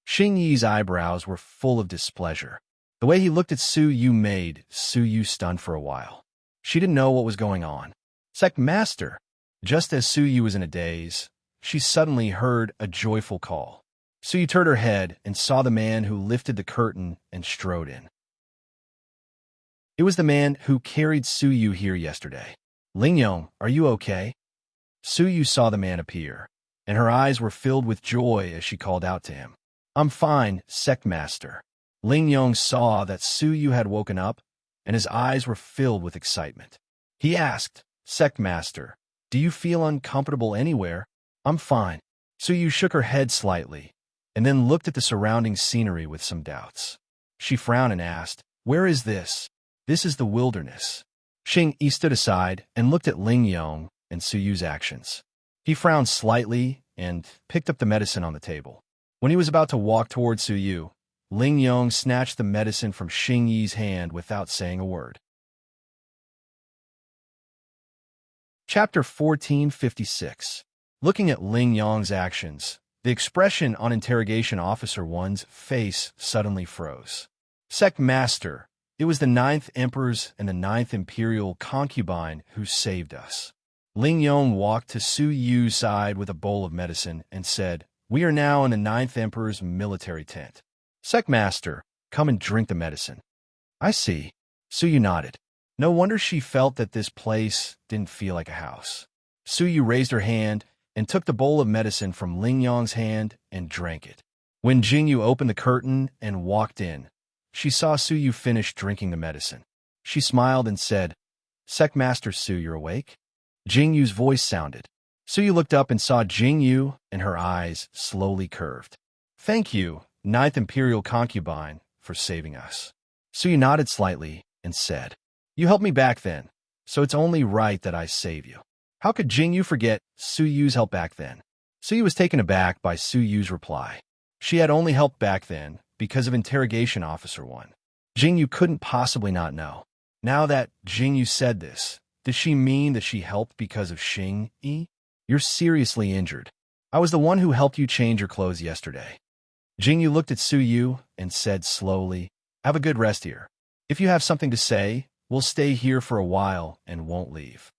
Xing Yi's eyebrows were full of displeasure. The way he looked at Su Yu made Su Yu stunned for a while. She didn't know what was going on. Sect Master. Just as Su Yu was in a daze, she suddenly heard a joyful call. Su Yu turned her head and saw the man who lifted the curtain and strode in. It was the man who carried Su Yu here yesterday. Lingyong, are you okay? Su Yu saw the man appear, and her eyes were filled with joy as she called out to him. I'm fine, Sect Master. Lingyong saw that Su Yu had woken up, and his eyes were filled with excitement. He asked, Sect Master, do you feel uncomfortable anywhere? I'm fine. Su Yu shook her head slightly, and then looked at the surrounding scenery with some doubts. She frowned and asked, Where is this? This is the wilderness. Xing Yi stood aside and looked at Ling Yong and Su Yu's actions. He frowned slightly and picked up the medicine on the table. When he was about to walk toward Su Yu, Ling Yong snatched the medicine from Xing Yi's hand without saying a word. Chapter 1456. Looking at Ling Yong's actions, the expression on Interrogation Officer 1's face suddenly froze. Sect Master, it was the 9th Emperor's and the 9th Imperial concubine who saved us. Ling Yong walked to Su Yu's side with a bowl of medicine and said, "We are now in the 9th Emperor's military tent. Sect Master, come and drink the medicine." "I see." Su Yu nodded. No wonder she felt that this place didn't feel like a house. Su Yu raised her hand and took the bowl of medicine from Ling Yong's hand and drank it. When Jingyu opened the curtain and walked in, she saw Su Yu finish drinking the medicine. She smiled and said, "Sect Master Su, you're awake?" Jingyu's voice sounded. Su Yu looked up and saw Jingyu, and her eyes slowly curved. "Thank you, 9th Imperial concubine, for saving us." Su Yu nodded slightly and said, "You helped me back then, so it's only right that I save you." How could Jingyu forget Su Yu's help back then? Su Yu was taken aback by Su Yu's reply. She had only helped back then because of Interrogation Officer 1. Jingyu couldn't possibly not know. Now that Jingyu said this, did she mean that she helped because of Xing Yi? "You're seriously injured. I was the one who helped you change your clothes yesterday." Jingyu looked at Su Yu and said slowly, "Have a good rest here. If you have something to say, we'll stay here for a while and won't leave."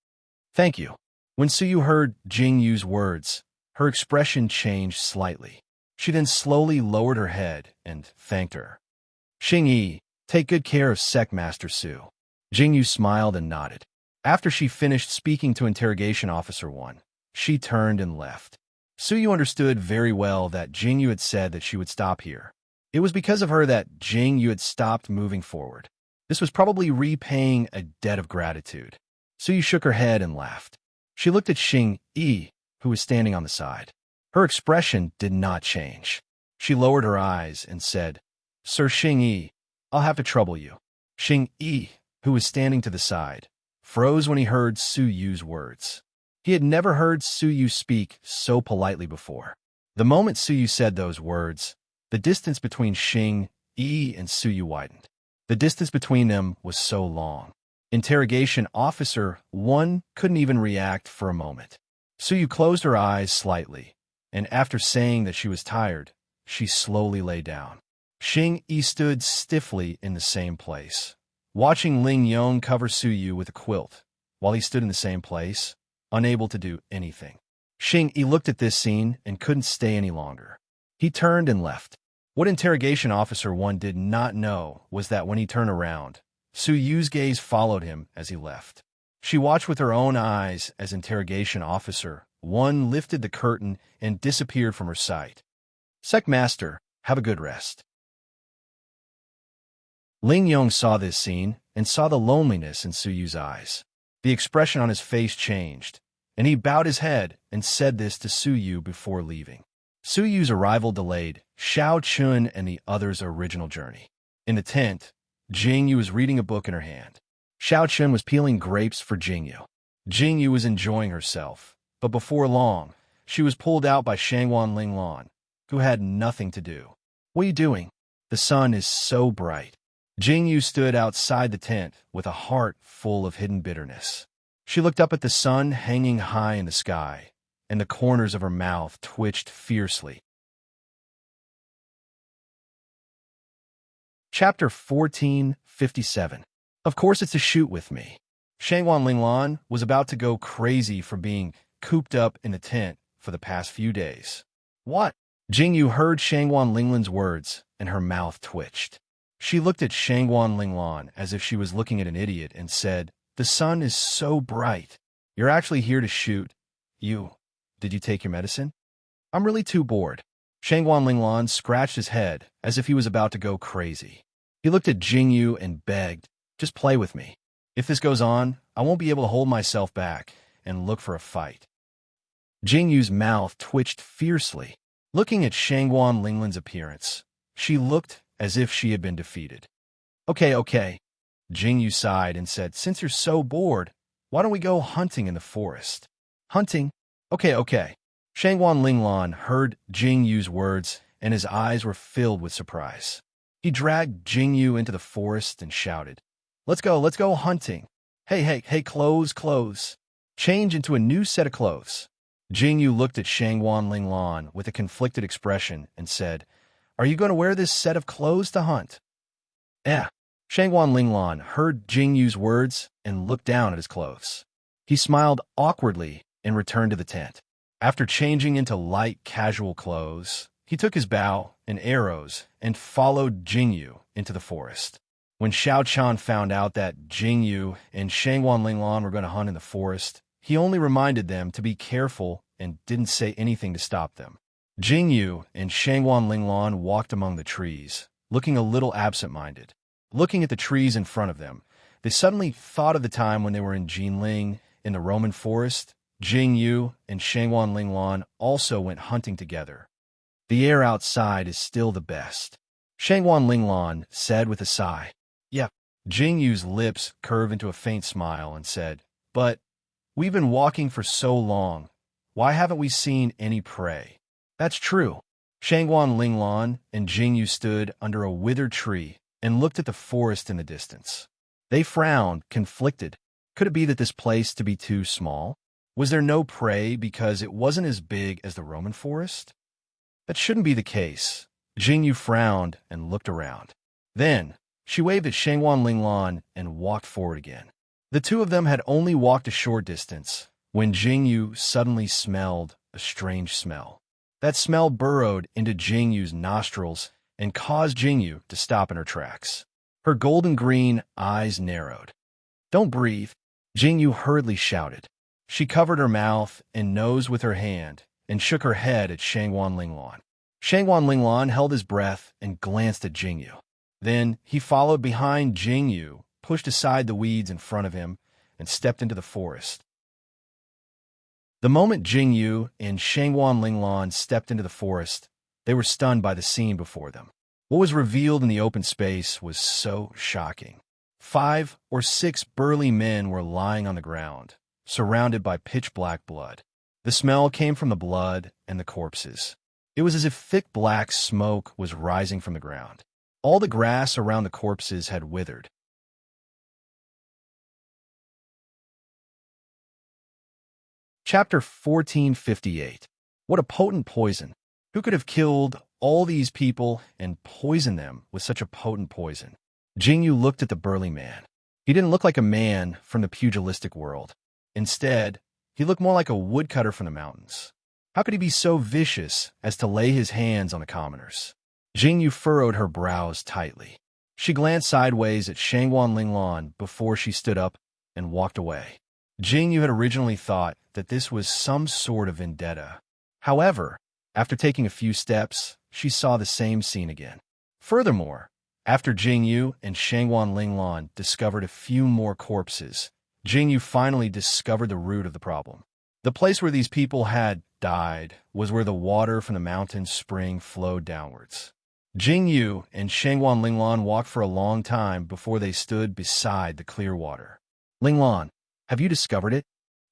"Thank you." When Su Yu heard Jingyu's words, her expression changed slightly. She then slowly lowered her head and thanked her. "Xing Yi, take good care of Sect Master Su." Jingyu smiled and nodded. After she finished speaking to Interrogation Officer 1, she turned and left. Su Yu understood very well that Jingyu had said that she would stop here. It was because of her that Jingyu had stopped moving forward. This was probably repaying a debt of gratitude. Su Yu shook her head and laughed. She looked at Xing Yi, who was standing on the side. Her expression did not change. She lowered her eyes and said, "Sir Xing Yi, I'll have to trouble you." Xing Yi, who was standing to the side, froze when he heard Su Yu's words. He had never heard Su Yu speak so politely before. The moment Su Yu said those words, the distance between Xing Yi and Su Yu widened. The distance between them was so long. Interrogation Officer 1 couldn't even react for a moment. Su Yu closed her eyes slightly, and after saying that she was tired, she slowly lay down. Xing Yi stood stiffly in the same place, watching Ling Yong cover Su Yu with a quilt, while he stood in the same place, unable to do anything. Xing Yi looked at this scene and couldn't stay any longer. He turned and left. What Interrogation Officer 1 did not know was that when he turned around, Su Yu's gaze followed him as he left. She watched with her own eyes as Interrogation Officer 1 lifted the curtain and disappeared from her sight. "Sect Master, have a good rest." Ling Yong saw this scene and saw the loneliness in Su Yu's eyes. The expression on his face changed, and he bowed his head and said this to Su Yu before leaving. Su Yu's arrival delayed Xiao Chun and the others' original journey. In the tent, Jingyu was reading a book in her hand. Xiao Chun was peeling grapes for Jingyu. Jingyu was enjoying herself, but before long, she was pulled out by Shangwan Linglan, who had nothing to do. "What are you doing? The sun is so bright." Jingyu stood outside the tent with a heart full of hidden bitterness. She looked up at the sun hanging high in the sky, and the corners of her mouth twitched fiercely. Chapter 1457. Of course it's a shoot with me. Shangwan Linglan was about to go crazy for being cooped up in the tent for the past few days. "What?" Jingyu heard Shangwan Linglan's words, and her mouth twitched. She looked at Shangwan Linglan as if she was looking at an idiot and said, "The sun is so bright. You're actually here to shoot. Did you take your medicine?" "I'm really too bored." Shangwan Linglan scratched his head as if he was about to go crazy. He looked at Jingyu and begged, "Just play with me. If this goes on, I won't be able to hold myself back and look for a fight." Jingyu's mouth twitched fiercely. Looking at Shangwan Linglan's appearance, she looked as if she had been defeated. Okay. Jingyu sighed and said, "Since you're so bored, why don't we go hunting in the forest?" "Hunting? Okay." Shangwan Linglan heard Jingyu's words, and his eyes were filled with surprise. He dragged Jingyu into the forest and shouted, let's go hunting. Hey, clothes. Change into a new set of clothes." Jingyu looked at Shangwan Linglan with a conflicted expression and said, "Are you going to wear this set of clothes to hunt?" "Eh." Shangwan Linglan heard Jingyu's words and looked down at his clothes. He smiled awkwardly and returned to the tent. After changing into light, casual clothes, he took his bow and arrows and followed Jingyu into the forest. When Xiao Chan found out that Jingyu and Shangwan Linglan were going to hunt in the forest, he only reminded them to be careful and didn't say anything to stop them. Jingyu and Shangwan Linglan walked among the trees, looking a little absent-minded. Looking at the trees in front of them, they suddenly thought of the time when they were in Jinling, in the Roman forest. Jingyu and Shangwan Linglan also went hunting together. "The air outside is still the best," Shangwan Linglan said with a sigh. "Yep." Jingyu's lips curved into a faint smile and said, "But we've been walking for so long. Why haven't we seen any prey?" "That's true." Shangwan Linglan and Jingyu stood under a withered tree and looked at the forest in the distance. They frowned, conflicted. Could it be that this place to be too small? Was there no prey because it wasn't as big as the Roman forest? That shouldn't be the case. Jingyu frowned and looked around. Then, she waved at Shangwan Linglan and walked forward again. The two of them had only walked a short distance when Jingyu suddenly smelled a strange smell. That smell burrowed into Jingyu's nostrils and caused Jingyu to stop in her tracks. Her golden-green eyes narrowed. "Don't breathe," Jingyu hurriedly shouted. She covered her mouth and nose with her hand and shook her head at Shangwan Linglan. Shangwan Linglan held his breath and glanced at Jingyu. Then he followed behind Jingyu, pushed aside the weeds in front of him, and stepped into the forest. The moment Jingyu and Shangwan Linglan stepped into the forest, they were stunned by the scene before them. What was revealed in the open space was so shocking. 5 or 6 burly men were lying on the ground, surrounded by pitch-black blood. The smell came from the blood and the corpses. It was as if thick black smoke was rising from the ground. All the grass around the corpses had withered. Chapter 1458. What a potent poison! Who could have killed all these people and poisoned them with such a potent poison? Jingyu looked at the burly man. He didn't look like a man from the pugilistic world. Instead, he looked more like a woodcutter from the mountains. How could he be so vicious as to lay his hands on the commoners? Jingyu furrowed her brows tightly. She glanced sideways at Shangwan Linglan before she stood up and walked away. Jingyu had originally thought that this was some sort of vendetta. However, after taking a few steps, she saw the same scene again. Furthermore, after Jingyu and Shangwan Linglan discovered a few more corpses, Jingyu finally discovered the root of the problem. The place where these people had died was where the water from the mountain spring flowed downwards. Jingyu and Shangwan Linglan walked for a long time before they stood beside the clear water. "Linglan, have you discovered it?"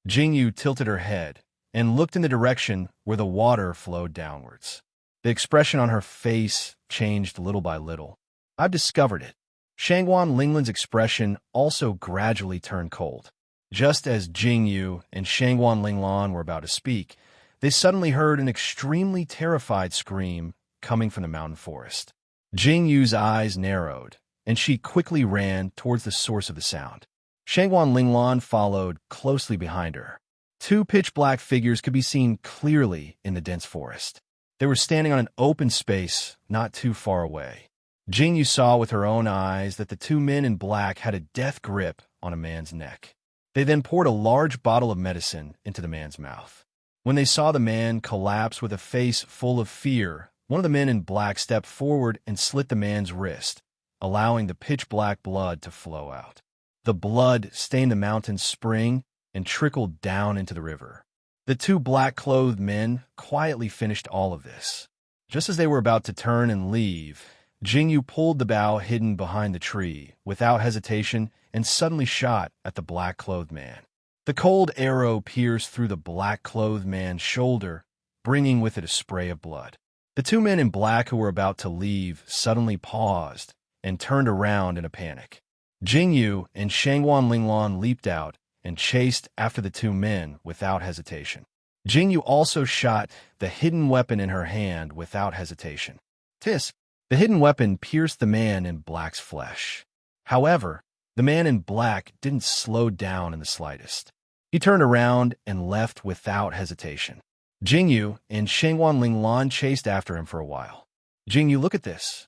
Jingyu tilted her head and looked in the direction where the water flowed downwards. The expression on her face changed little by little. "I've discovered it." Shangwan Linglan's expression also gradually turned cold. Just as Jingyu and Shangwan Linglan were about to speak, they suddenly heard an extremely terrified scream coming from the mountain forest. Jingyu's eyes narrowed, and she quickly ran towards the source of the sound. Shangwan Linglan followed closely behind her. 2 pitch-black figures could be seen clearly in the dense forest. They were standing on an open space not too far away. Jingyu saw with her own eyes that the 2 men in black had a death grip on a man's neck. They then poured a large bottle of medicine into the man's mouth. When they saw the man collapse with a face full of fear, one of the men in black stepped forward and slit the man's wrist, allowing the pitch-black blood to flow out. The blood stained the mountain spring and trickled down into the river. The 2 black-clothed men quietly finished all of this. Just as they were about to turn and leave, Jingyu pulled the bow hidden behind the tree without hesitation and suddenly shot at the black-clothed man. The cold arrow pierced through the black-clothed man's shoulder, bringing with it a spray of blood. The two men in black who were about to leave suddenly paused and turned around in a panic. Jingyu and Shangwan Linglan leaped out and chased after the two men without hesitation. Jingyu also shot the hidden weapon in her hand without hesitation. Tisk! The hidden weapon pierced the man in black's flesh. However, the man in black didn't slow down in the slightest. He turned around and left without hesitation. Jingyu and Shangwan Linglan chased after him for a while. Jingyu, look at this.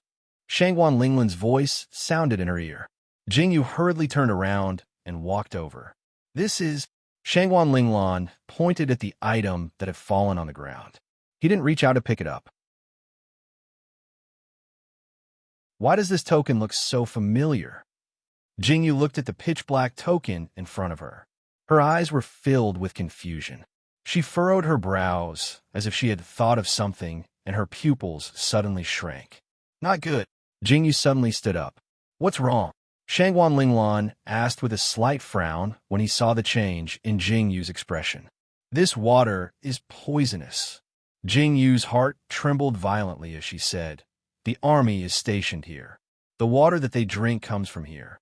Shangwan Linglan's voice sounded in her ear. Jingyu hurriedly turned around and walked over. This is... Shangwan Linglan pointed at the item that had fallen on the ground. He didn't reach out to pick it up. Why does this token look so familiar? Jingyu looked at the pitch-black token in front of her. Her eyes were filled with confusion. She furrowed her brows as if she had thought of something, and her pupils suddenly shrank. Not good. Jingyu suddenly stood up. What's wrong? Shangwan Linglan asked with a slight frown when he saw the change in Jingyu's expression. This water is poisonous. Jingyu's heart trembled violently as she said, the army is stationed here. The water that they drink comes from here.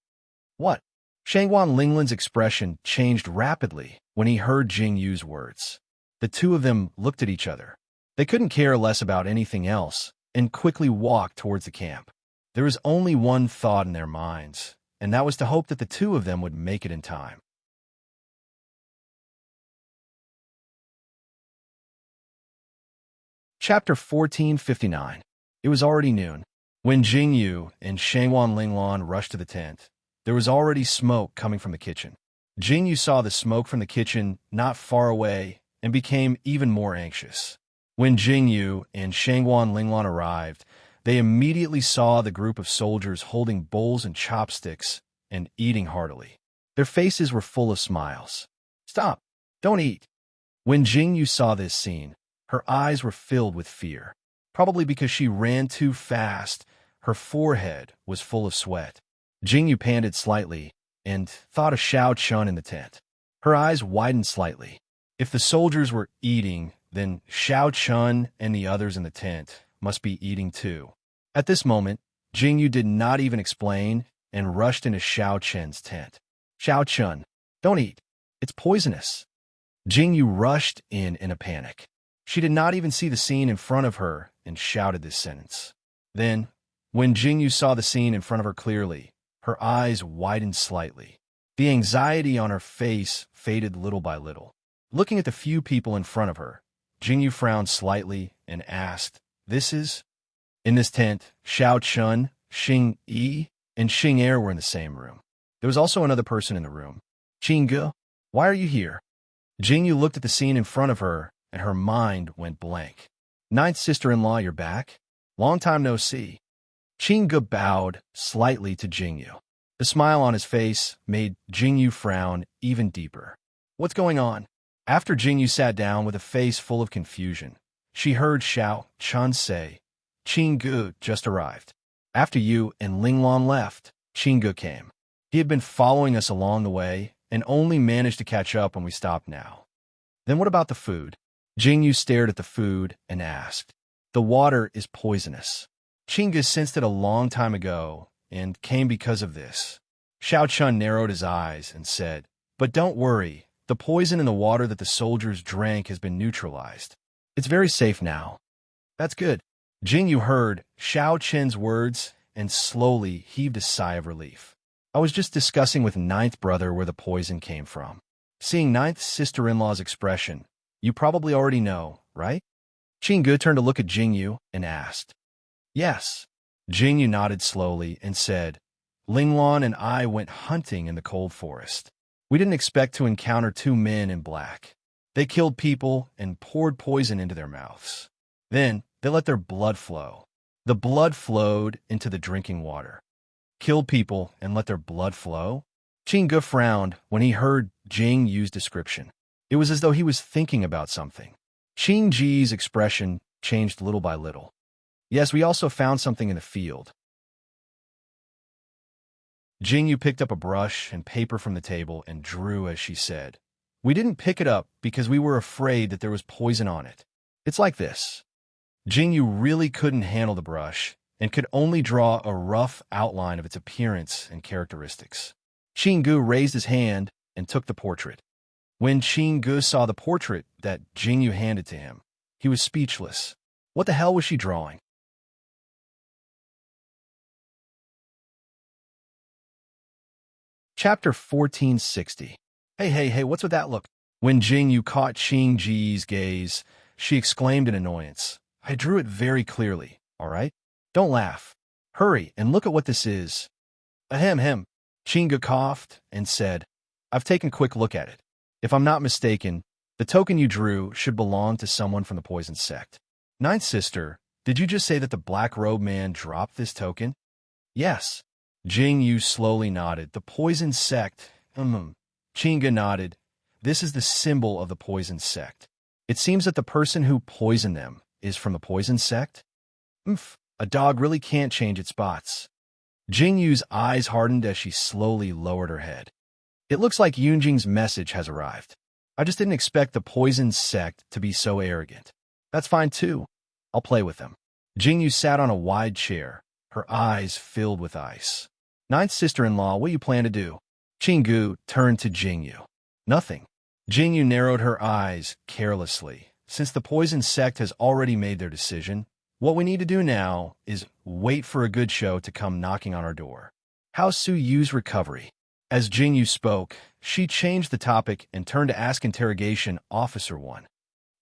What? Shangwan Linglan's expression changed rapidly when he heard Jingyu's words. The two of them looked at each other. They couldn't care less about anything else and quickly walked towards the camp. There was only one thought in their minds, and that was to hope that the two of them would make it in time. Chapter 1459. It was already noon. When Jingyu and Shangwan Linglan rushed to the tent, there was already smoke coming from the kitchen. Jingyu saw the smoke from the kitchen not far away and became even more anxious. When Jingyu and Shangwan Linglan arrived, they immediately saw the group of soldiers holding bowls and chopsticks and eating heartily. Their faces were full of smiles. Stop! Don't eat! When Jingyu saw this scene, her eyes were filled with fear. Probably because she ran too fast, her forehead was full of sweat. Jingyu panted slightly and thought of Xiao Chun in the tent. Her eyes widened slightly. If the soldiers were eating, then Xiao Chun and the others in the tent must be eating too. At this moment, Jingyu did not even explain and rushed into Xiao Chun's tent. Xiao Chun, don't eat. It's poisonous. Jingyu rushed in a panic. She did not even see the scene in front of her and shouted this sentence. Then, when Jingyu saw the scene in front of her clearly, her eyes widened slightly. The anxiety on her face faded little by little. Looking at the few people in front of her, Jingyu frowned slightly and asked, This is? In this tent, Xiao Chun, Xing Yi, and Xing Er were in the same room. There was also another person in the room. Jingge, why are you here? Jingyu looked at the scene in front of her, and her mind went blank. Ninth sister-in-law, you're back? Long time no see. Jingge bowed slightly to Jingyu. The smile on his face made Jingyu frown even deeper. What's going on? After Jingyu sat down with a face full of confusion, she heard Xiao Chun say, Jingge just arrived. After you and Linglan left, Jingge came. He had been following us along the way and only managed to catch up when we stopped now. Then what about the food? Jingyu stared at the food and asked. The water is poisonous. Jingge sensed it a long time ago and came because of this. Xiao Chun narrowed his eyes and said, But don't worry, the poison in the water that the soldiers drank has been neutralized. It's very safe now. That's good. Jingyu heard Xiao Chen's words and slowly heaved a sigh of relief. I was just discussing with Ninth Brother where the poison came from. Seeing Ninth sister-in-law's expression, you probably already know, right? Jingge turned to look at Jingyu and asked. Yes. Jingyu nodded slowly and said, Linglan and I went hunting in the cold forest. We didn't expect to encounter two men in black. They killed people and poured poison into their mouths. Then they let their blood flow. The blood flowed into the drinking water. Killed people and let their blood flow? Jingge frowned when he heard Jingyu's description. It was as though he was thinking about something. Jingji's expression changed little by little. Yes, we also found something in the field. Jingyu picked up a brush and paper from the table and drew as she said. We didn't pick it up because we were afraid that there was poison on it. It's like this. Jingyu really couldn't handle the brush and could only draw a rough outline of its appearance and characteristics. Qinggu raised his hand and took the portrait. When Qinggu saw the portrait that Jingyu handed to him, he was speechless. What the hell was she drawing? Chapter 1460. Hey, what's with that look? When Jingyu caught Qingji's gaze, she exclaimed in annoyance. I drew it very clearly, all right? Don't laugh. Hurry and look at what this is. Ahem. Qinggu coughed and said, I've taken a quick look at it. If I'm not mistaken, the token you drew should belong to someone from the poison sect. Ninth sister, did you just say that the black robe man dropped this token? Yes. Jingyu slowly nodded. The poison sect. Qinggu nodded. This is the symbol of the poison sect. It seems that the person who poisoned them is from the poison sect? A dog really can't change its spots. Jingyu's eyes hardened as she slowly lowered her head. It looks like Yunjing's message has arrived. I just didn't expect the poison sect to be so arrogant. That's fine too. I'll play with them. Jingyu sat on a wide chair, her eyes filled with ice. Ninth sister-in-law, what do you plan to do? Qinggu turned to Jingyu. Nothing. Jingyu narrowed her eyes carelessly. Since the poison sect has already made their decision, what we need to do now is wait for a good show to come knocking on our door. How's Su Yu's recovery? As Jingyu spoke, she changed the topic and turned to ask Interrogation Officer 1.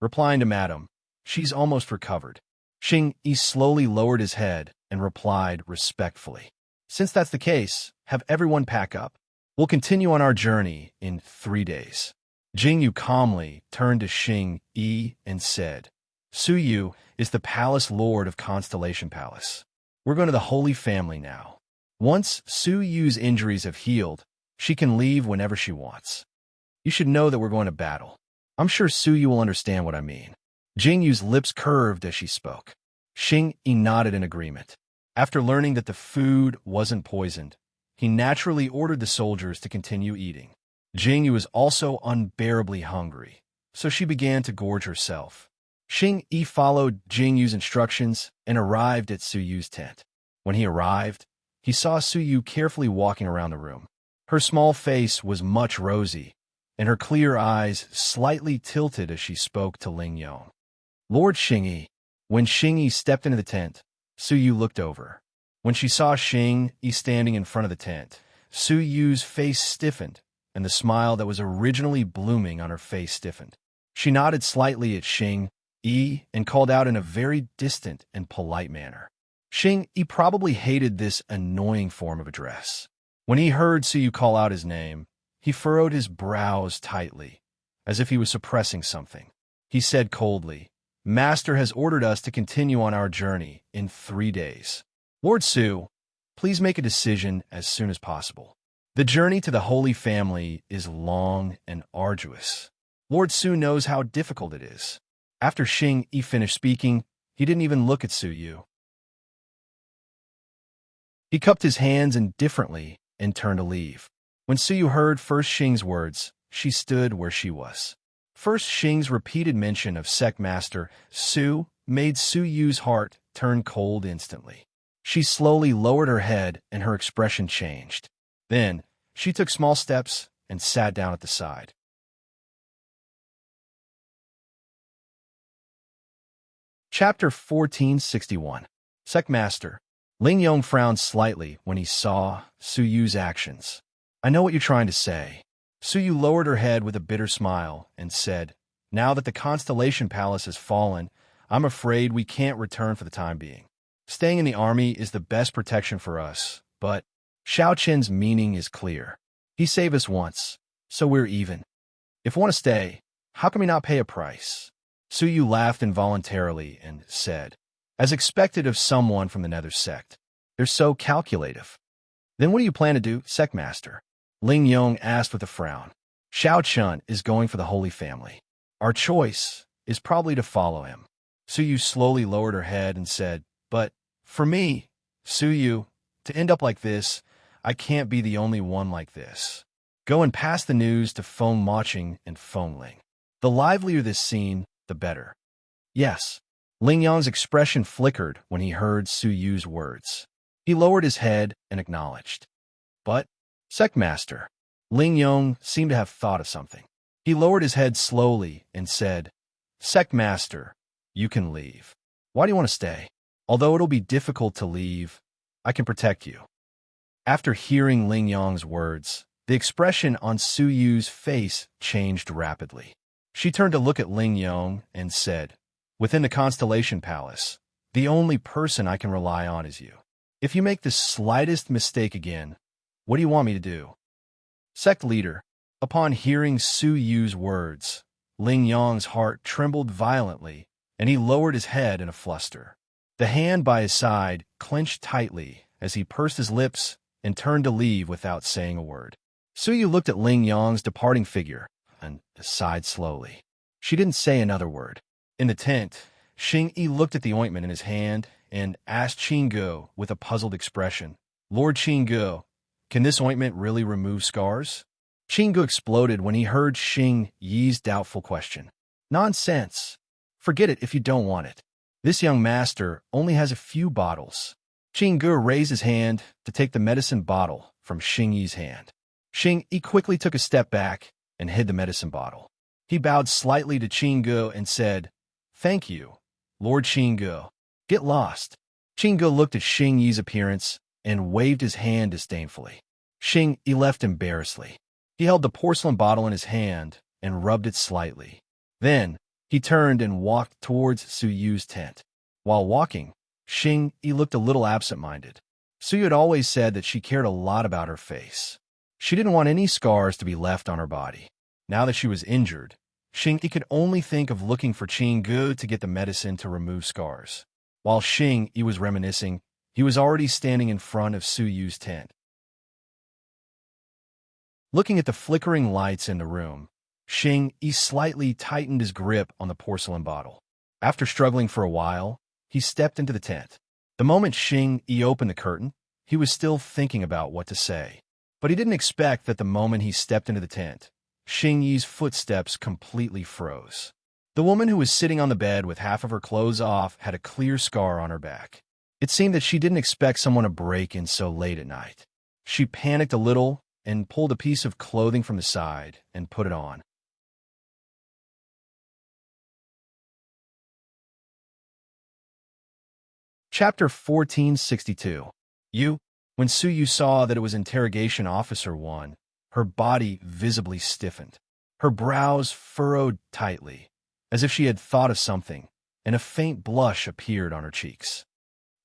Replying to Madam, she's almost recovered. Xing Yi slowly lowered his head and replied respectfully. Since that's the case, have everyone pack up. We'll continue on our journey in 3 days. Jingyu calmly turned to Xing Yi and said, Su Yu is the palace lord of Constellation Palace. We're going to the Holy Family now. Once Su Yu's injuries have healed, she can leave whenever she wants. You should know that we're going to battle. I'm sure Su Yu will understand what I mean. Jingyu's lips curved as she spoke. Xing Yi nodded in agreement. After learning that the food wasn't poisoned, he naturally ordered the soldiers to continue eating. Jingyu was also unbearably hungry, so she began to gorge herself. Xing Yi followed Jingyu's instructions and arrived at Su Yu's tent. When he arrived, he saw Su Yu carefully walking around the room. Her small face was much rosy, and her clear eyes slightly tilted as she spoke to Ling Yong. Lord Xing Yi. When Xing Yi stepped into the tent, Su Yu looked over. When she saw Xing Yi standing in front of the tent, Su Yu's face stiffened, and the smile that was originally blooming on her face stiffened. She nodded slightly at Xing Yi and called out in a very distant and polite manner. Xing Yi probably hated this annoying form of address. When he heard Su Yu call out his name, he furrowed his brows tightly, as if he was suppressing something. He said coldly, Master has ordered us to continue on our journey in 3 days. Lord Su, please make a decision as soon as possible. The journey to the Holy Family is long and arduous. Lord Su knows how difficult it is. After Xing Yi finished speaking, he didn't even look at Su Yu. He cupped his hands indifferently and turned to leave. When Su Yu heard first Xing's words, she stood where she was. First Xing's repeated mention of Sect Master Su made Su Yu's heart turn cold instantly. She slowly lowered her head and her expression changed. Then, she took small steps and sat down at the side. Chapter 1461. Sect Master. Ling Yong frowned slightly when he saw Su Yu's actions. I know what you're trying to say. Su Yu lowered her head with a bitter smile and said, Now that the Constellation Palace has fallen, I'm afraid we can't return for the time being. Staying in the army is the best protection for us, but Xiao Qin's meaning is clear. He saved us once, so we're even. If we want to stay, how can we not pay a price? Su Yu laughed involuntarily and said, as expected of someone from the Nether sect, they're so calculative. Then what do you plan to do, Sect Master? Ling Yong asked with a frown. Xiao Qin is going for the Holy Family. Our choice is probably to follow him. Su Yu slowly lowered her head and said, But for me, Su Yu, to end up like this, I can't be the only one like this. Go and pass the news to Feng Maching and Feng Ling. The livelier this scene, the better. Yes. Ling Yang's expression flickered when he heard Su Yu's words. He lowered his head and acknowledged. But, Sectmaster. Ling Yang seemed to have thought of something. He lowered his head slowly and said, Sectmaster, you can leave. Why do you want to stay? Although it'll be difficult to leave, I can protect you. After hearing Ling Yang's words, the expression on Su Yu's face changed rapidly. She turned to look at Ling Yang and said, Within the Constellation Palace, the only person I can rely on is you. If you make the slightest mistake again, what do you want me to do? Sect leader, upon hearing Su Yu's words, Ling Yang's heart trembled violently, and he lowered his head in a fluster. The hand by his side clenched tightly as he pursed his lips and turned to leave without saying a word. Su Yu looked at Ling Yang's departing figure and sighed slowly. She didn't say another word. In the tent, Xing Yi looked at the ointment in his hand and asked Qin Go with a puzzled expression, Lord Qin Go, can this ointment really remove scars? Qin Go exploded when he heard Xing Yi's doubtful question. Nonsense. Forget it if you don't want it. This young master only has a few bottles. Qin Go raised his hand to take the medicine bottle from Xing Yi's hand. Xing Yi quickly took a step back and hid the medicine bottle. He bowed slightly to Qin Go and said, Thank you, Lord Qin Go. Get lost. Qin Go looked at Xing Yi's appearance and waved his hand disdainfully. Xing Yi left embarrassedly. He held the porcelain bottle in his hand and rubbed it slightly. Then, he turned and walked towards Su Yu's tent. While walking, Xing Yi looked a little absent-minded. Su Yu had always said that she cared a lot about her face. She didn't want any scars to be left on her body. Now that she was injured, Xing Yi could only think of looking for Qin Gu to get the medicine to remove scars. While Xing Yi was reminiscing, he was already standing in front of Su Yu's tent. Looking at the flickering lights in the room, Xing Yi slightly tightened his grip on the porcelain bottle. After struggling for a while, he stepped into the tent. The moment Xing Yi opened the curtain, he was still thinking about what to say. But he didn't expect that the moment he stepped into the tent, Xing Yi's footsteps completely froze. The woman who was sitting on the bed with half of her clothes off had a clear scar on her back. It seemed that she didn't expect someone to break in so late at night. She panicked a little and pulled a piece of clothing from the side and put it on. Chapter 1462. When Su Yu saw that it was Interrogation Officer 1, her body visibly stiffened. Her brows furrowed tightly, as if she had thought of something, and a faint blush appeared on her cheeks.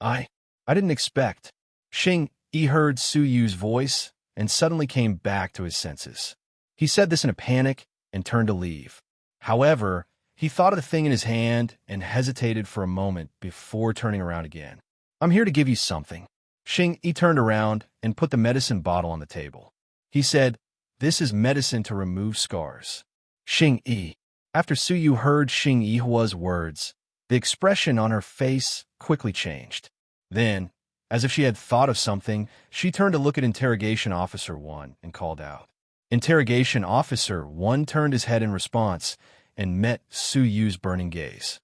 I didn't expect. Xing Yi heard Su Yu's voice and suddenly came back to his senses. He said this in a panic and turned to leave. However, he thought of the thing in his hand and hesitated for a moment before turning around again. I'm here to give you something. Xing Yi turned around and put the medicine bottle on the table. He said, This is medicine to remove scars. Xing Yi. After Su Yu heard Xing Yihua's words, the expression on her face quickly changed. Then, as if she had thought of something, she turned to look at Interrogation Officer 1 and called out. Interrogation Officer 1 turned his head in response and met Su Yu's burning gaze.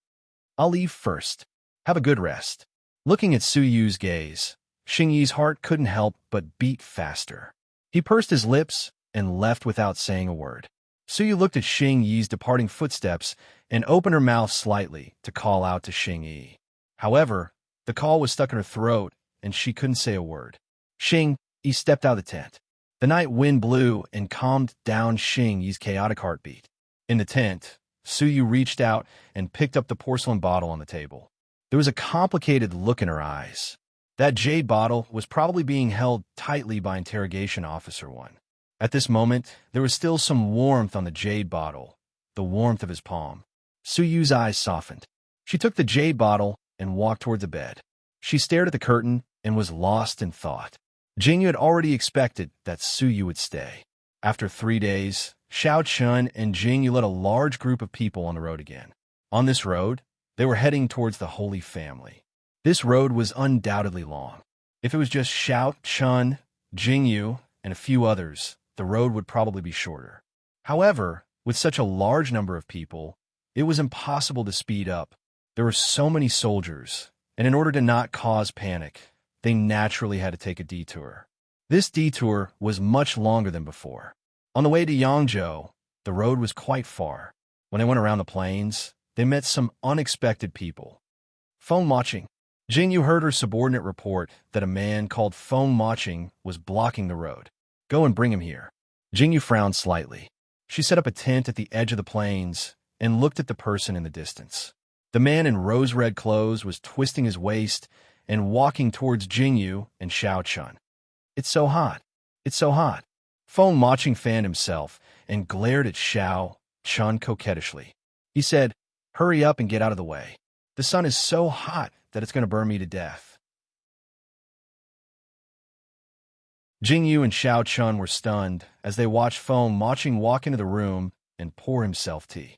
I'll leave first. Have a good rest. Looking at Su Yu's gaze, Xing Yi's heart couldn't help but beat faster. He pursed his lips and left without saying a word. Su Yu looked at Xing Yi's departing footsteps and opened her mouth slightly to call out to Xing Yi. However, the call was stuck in her throat and she couldn't say a word. Xing Yi stepped out of the tent. The night wind blew and calmed down Xing Yi's chaotic heartbeat. In the tent, Su Yu reached out and picked up the porcelain bottle on the table. There was a complicated look in her eyes. That jade bottle was probably being held tightly by Interrogation Officer 1. At this moment, there was still some warmth on the jade bottle, the warmth of his palm. Su Yu's eyes softened. She took the jade bottle and walked toward the bed. She stared at the curtain and was lost in thought. Jingyu had already expected that Su Yu would stay. After 3 days, Xiao Chun and Jingyu led a large group of people on the road again. On this road, they were heading towards the Holy Family. This road was undoubtedly long. If it was just Xiao Chun, Jingyu, and a few others, the road would probably be shorter. However, with such a large number of people, it was impossible to speed up. There were so many soldiers, and in order to not cause panic, they naturally had to take a detour. This detour was much longer than before. On the way to Yangzhou, the road was quite far. When they went around the plains, they met some unexpected people. Phone watching. Jingyu heard her subordinate report that a man called Phone Watching was blocking the road. Go and bring him here. Jingyu frowned slightly. She set up a tent at the edge of the plains and looked at the person in the distance. The man in rose-red clothes was twisting his waist and walking towards Jingyu and Xiao Chun. It's so hot. It's so hot. Phone Watching fanned himself and glared at Xiao Chun coquettishly. He said, "Hurry up and get out of the way. The sun is so hot that it's going to burn me to death." Jingyu and Xiao Chun were stunned as they watched Phone Watching walk into the room and pour himself tea.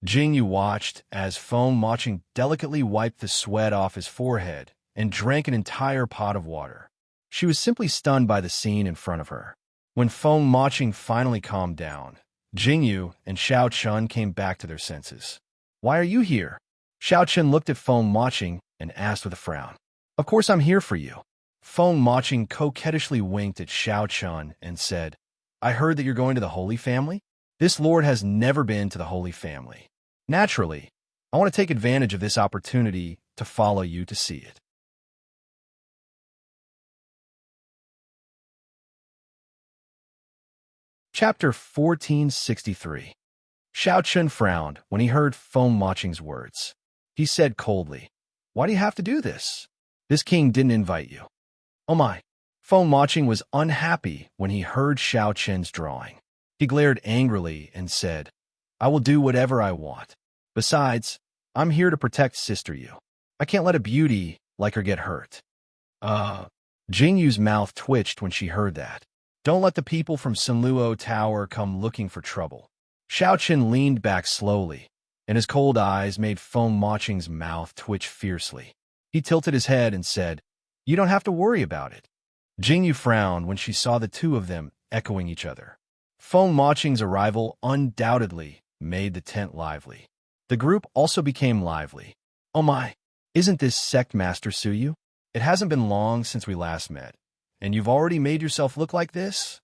Jingyu watched as Phone Watching delicately wiped the sweat off his forehead and drank an entire pot of water. She was simply stunned by the scene in front of her. When Phone Watching finally calmed down, Jingyu and Xiao Chun came back to their senses. "Why are you here?" Xiao Chun looked at Phone Watching and asked with a frown. "Of course I'm here for you." Phone Watching coquettishly winked at Xiao Chun and said, "I heard that you're going to the Holy Family? This lord has never been to the Holy Family. Naturally, I want to take advantage of this opportunity to follow you to see it." Chapter 1463. Xiao Chun frowned when he heard Phone Watching's words. He said coldly, "Why do you have to do this? This king didn't invite you." "Oh my." Phone Watching was unhappy when he heard Xiao Chun's drawing. He glared angrily and said, "I will do whatever I want. Besides, I'm here to protect Sister Yu. I can't let a beauty like her get hurt." Jingyu's mouth twitched when she heard that. "Don't let the people from Sunluo Tower come looking for trouble." Xiao Chun leaned back slowly, and his cold eyes made Phone Watching's mouth twitch fiercely. He tilted his head and said, "You don't have to worry about it." Jingyu frowned when she saw the two of them echoing each other. Phone Watching's arrival undoubtedly made the tent lively. The group also became lively. "Oh my, isn't this Sect Master Suyu? It hasn't been long since we last met, and you've already made yourself look like this?"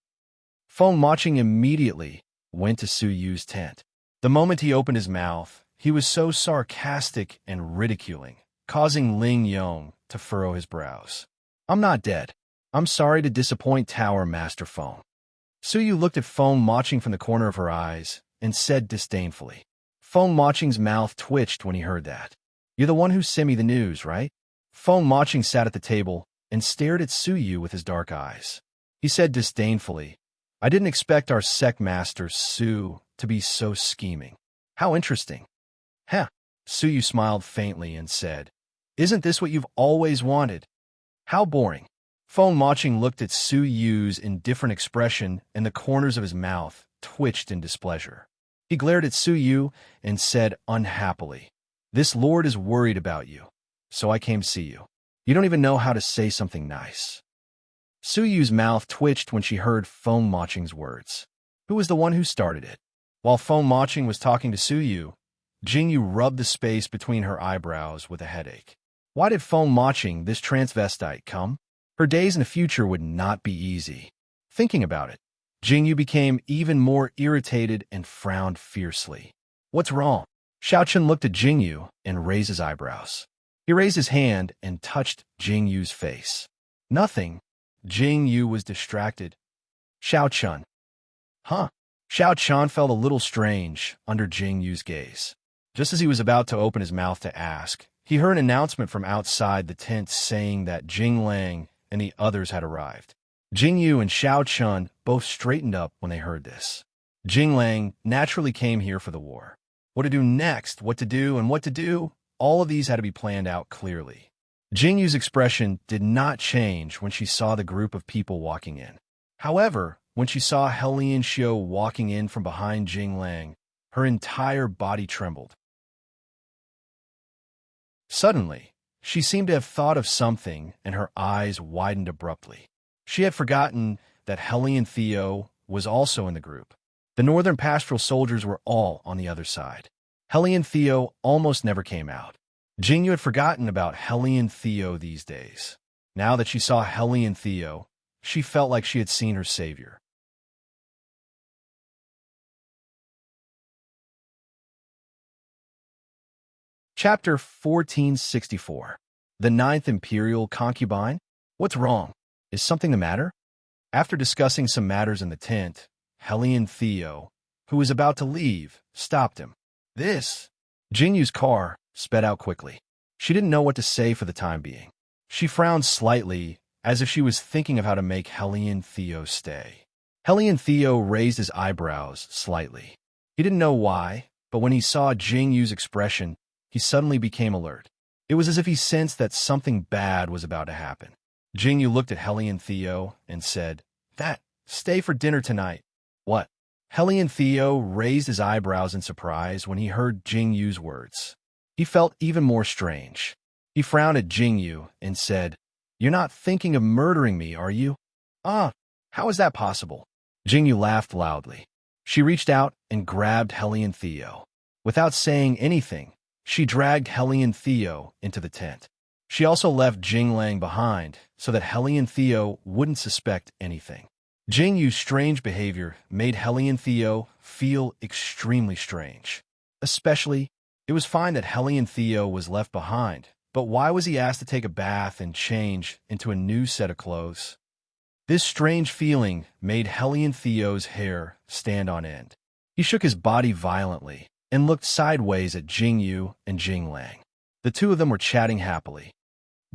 Phone Watching immediately went to Suyu's tent. The moment he opened his mouth, he was so sarcastic and ridiculing, causing Ling Yong to furrow his brows. "I'm not dead. I'm sorry to disappoint Tower Master Phone." Suyu looked at Phone Watching from the corner of her eyes and said disdainfully. Phone Watching's mouth twitched when he heard that. "You're the one who sent me the news, right?" Phone Watching sat at the table and stared at Suyu with his dark eyes. He said disdainfully, "I didn't expect our Sect Master, Su, to be so scheming. How interesting." "Heh." Suyu smiled faintly and said, "Isn't this what you've always wanted?" "How boring." Phone Watching looked at Suyu's indifferent expression, and the corners of his mouth twitched in displeasure. He glared at Suyu and said unhappily, "This lord is worried about you, so I came to see you. You don't even know how to say something nice." Suyu's mouth twitched when she heard Phone Watching's words. Who was the one who started it? While Phone Watching was talking to Suyu, Jingyu rubbed the space between her eyebrows with a headache. Why did Phone Watching, this transvestite, come? Her days in the future would not be easy. Thinking about it, Jingyu became even more irritated and frowned fiercely. "What's wrong?" Xiao Chun looked at Jingyu and raised his eyebrows. He raised his hand and touched Jingyu's face. "Nothing." Jingyu was distracted. "Xiao Chun." "Huh?" Xiao Chun felt a little strange under Jingyu's gaze. Just as he was about to open his mouth to ask, he heard an announcement from outside the tent saying that Jing Lang and the others had arrived. Jingyu and Xiao Chun both straightened up when they heard this. Jing Lang naturally came here for the war. What to do next, what to do, and what to do, all of these had to be planned out clearly. Jingyu's expression did not change when she saw the group of people walking in. However, when she saw Helian Xiu walking in from behind Jing Lang, her entire body trembled. Suddenly, she seemed to have thought of something, and her eyes widened abruptly. She had forgotten that Helly and Theo was also in the group. The northern pastoral soldiers were all on the other side. Helly and Theo almost never came out. Jingyu had forgotten about Helly and Theo these days. Now that she saw Helly and Theo, she felt like she had seen her savior. Chapter 1464. The Ninth Imperial Concubine? What's wrong? Is something the matter? After discussing some matters in the tent, Helly and Theo, who was about to leave, stopped him. This? Jingyu's car sped out quickly. She didn't know what to say for the time being. She frowned slightly, as if she was thinking of how to make Helly and Theo stay. Helly and Theo raised his eyebrows slightly. He didn't know why, but when he saw Jingyu's expression, he suddenly became alert. It was as if he sensed that something bad was about to happen. Jingyu looked at Helly and Theo and said, Stay for dinner tonight. What? Helly and Theo raised his eyebrows in surprise when he heard Jingyu's words. He felt even more strange. He frowned at Jingyu and said, You're not thinking of murdering me, are you? How is that possible? Jingyu laughed loudly. She reached out and grabbed Helly and Theo. Without saying anything, she dragged Helly and Theo into the tent. She also left Jinglang behind so that Helly and Theo wouldn't suspect anything. Jingyu's strange behavior made Helly and Theo feel extremely strange. Especially, it was fine that Helly and Theo was left behind, but why was he asked to take a bath and change into a new set of clothes? This strange feeling made Helly and Theo's hair stand on end. He shook his body violently and looked sideways at Jingyu and Jinglang. The two of them were chatting happily.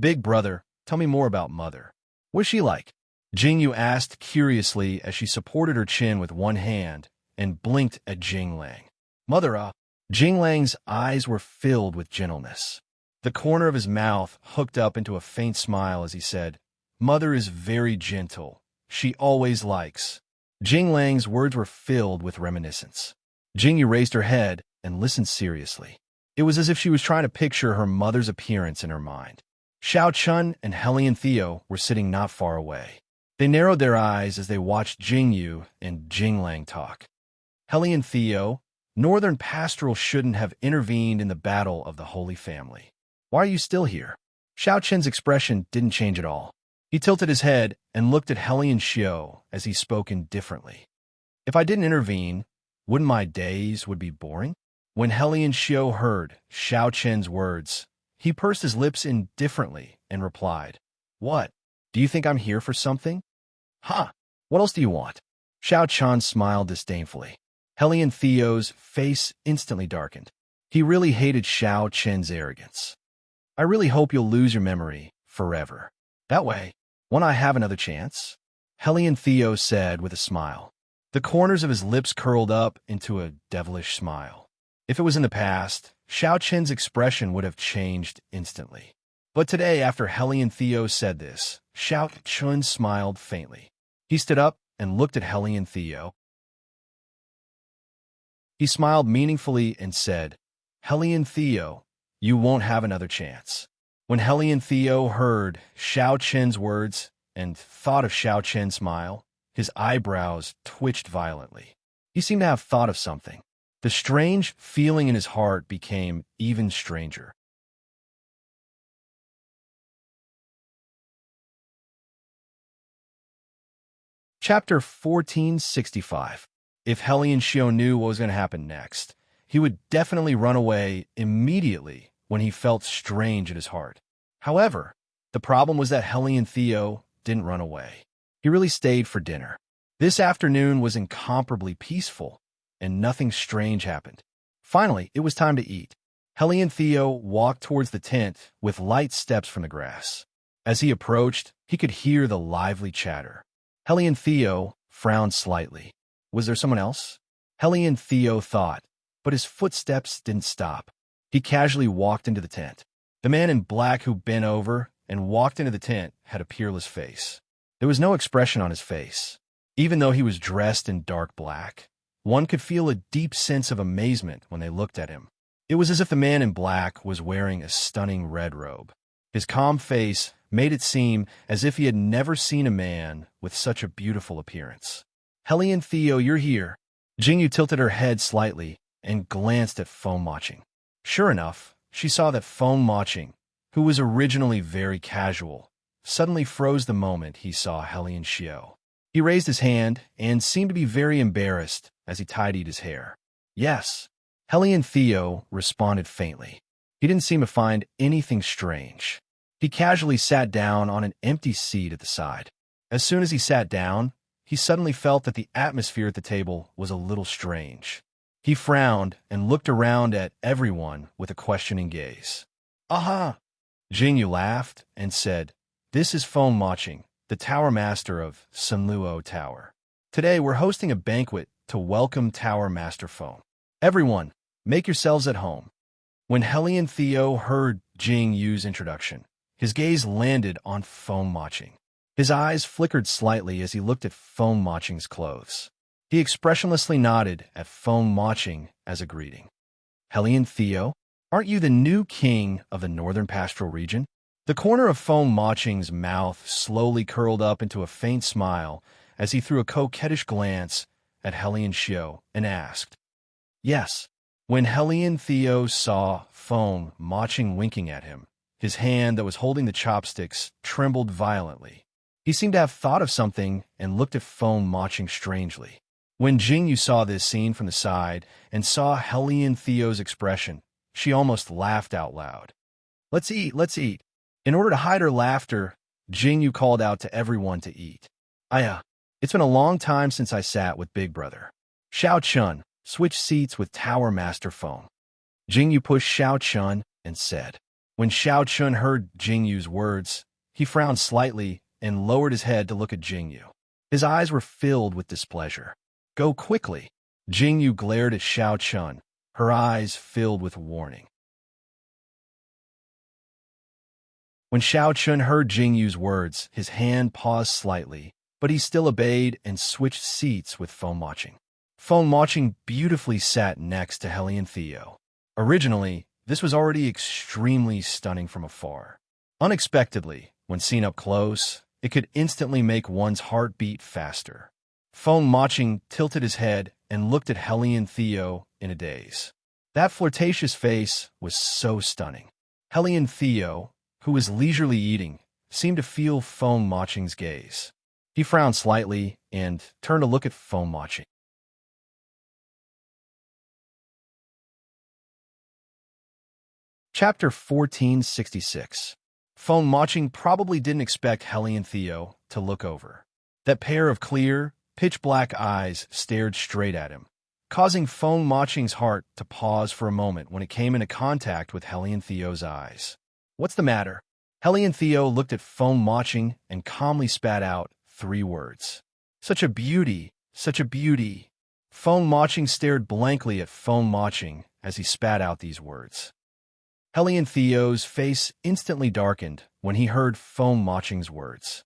Big brother, tell me more about Mother. What's she like? Jingyu asked curiously as she supported her chin with one hand and blinked at Jinglang. Mother, Jinglang's eyes were filled with gentleness. The corner of his mouth hooked up into a faint smile as he said, Mother is very gentle. She always likes. Jinglang's words were filled with reminiscence. Jingyu raised her head and listened seriously. It was as if she was trying to picture her mother's appearance in her mind. Xiao Chun and Helly and Theo were sitting not far away. They narrowed their eyes as they watched Jingyu and Jinglang talk. Helly and Theo, Northern Pastoral shouldn't have intervened in the battle of the Holy Family. Why are you still here? Xiao Chen's expression didn't change at all. He tilted his head and looked at Helly and Xiao as he spoke indifferently. If I didn't intervene, wouldn't my days would be boring? When Helly and Xiao heard Xiao Chen's words, he pursed his lips indifferently and replied, What? Do you think I'm here for something? What else do you want? Xiao Chen smiled disdainfully. Helly and Theo's face instantly darkened. He really hated Xiao Chen's arrogance. I really hope you'll lose your memory forever. That way, won't I have another chance? Helly and Theo said with a smile. The corners of his lips curled up into a devilish smile. If it was in the past, Xiao Chen's expression would have changed instantly. But today, after Helly and Theo said this, Xiao Chen smiled faintly. He stood up and looked at Helly and Theo. He smiled meaningfully and said, Helly and Theo, you won't have another chance. When Helly and Theo heard Xiao Chen's words and thought of Xiao Chen's smile, his eyebrows twitched violently. He seemed to have thought of something. The strange feeling in his heart became even stranger. Chapter 1465. If Helly and Xiao knew what was going to happen next, he would definitely run away immediately when he felt strange in his heart. However, the problem was that Helly and Theo didn't run away. He really stayed for dinner. This afternoon was incomparably peaceful, and nothing strange happened. Finally, it was time to eat. Helly and Theo walked towards the tent with light steps from the grass. As he approached, he could hear the lively chatter. Helly and Theo frowned slightly. Was there someone else? Helly and Theo thought, but his footsteps didn't stop. He casually walked into the tent. The man in black who bent over and walked into the tent had a peerless face. There was no expression on his face. Even though he was dressed in dark black, one could feel a deep sense of amazement when they looked at him. It was as if the man in black was wearing a stunning red robe. His calm face made it seem as if he had never seen a man with such a beautiful appearance. "Hellion Theo, you're here." Jingyu tilted her head slightly and glanced at Foam Watching. Sure enough, she saw that Foam Watching, who was originally very casual, suddenly froze the moment he saw Hellion Xiao. He raised his hand and seemed to be very embarrassed as he tidied his hair. "Yes." Hellion Theo responded faintly. He didn't seem to find anything strange. He casually sat down on an empty seat at the side. As soon as he sat down, he suddenly felt that the atmosphere at the table was a little strange. He frowned and looked around at everyone with a questioning gaze. "Aha!" Jingyu laughed and said, "This is Foam Watching, the Tower Master of Sunluo Tower. Today we're hosting a banquet to welcome Tower Master Foam. Everyone, make yourselves at home." When Hellion Theo heard Jingyu's introduction, his gaze landed on Foam Watching. His eyes flickered slightly as he looked at Foam Watching's clothes. He expressionlessly nodded at Foam Watching as a greeting. "Hellion Theo, aren't you the new king of the Northern Pastoral Region?" The corner of Foam Watching's mouth slowly curled up into a faint smile as he threw a coquettish glance at Hellion Xiao and asked, "Yes." When Hellion Theo saw Foam Watching winking at him, his hand that was holding the chopsticks trembled violently. He seemed to have thought of something and looked at Foam Watching strangely. When Jingyu saw this scene from the side and saw Hellion Theo's expression, she almost laughed out loud. "Let's eat, let's eat." In order to hide her laughter, Jingyu called out to everyone to eat. It's been a long time since I sat with Big Brother. Xiao Chun, switch seats with Tower Master Foam." Jingyu pushed Xiao Chun and said. When Xiao Chun heard Jingyu's words, he frowned slightly and lowered his head to look at Jingyu. His eyes were filled with displeasure. "Go quickly." Jingyu glared at Xiao Chun, her eyes filled with warning. When Xiao Chun heard Jingyu's words, his hand paused slightly, but he still obeyed and switched seats with Foam Watching. Foam Watching beautifully sat next to Hellion Theo. Originally, this was already extremely stunning from afar. Unexpectedly, when seen up close, it could instantly make one's heart beat faster. Foam Watching tilted his head and looked at Hellion Theo in a daze. That flirtatious face was so stunning. Hellion Theo, who was leisurely eating, seemed to feel Foam Watching's gaze. He frowned slightly and turned to look at Foam Watching. Chapter 1466. Foam Watching probably didn't expect Hellion Theo to look over. That pair of clear, pitch-black eyes stared straight at him, causing Foam Watching's heart to pause for a moment when it came into contact with Hellion Theo's eyes. "What's the matter?" Hellion Theo looked at Foam Watching and calmly spat out 3 words. "Such a beauty, such a beauty." Foam Watching stared blankly at Foam Watching as he spat out these words. Hellion Theo's face instantly darkened when he heard Foam Watching's words.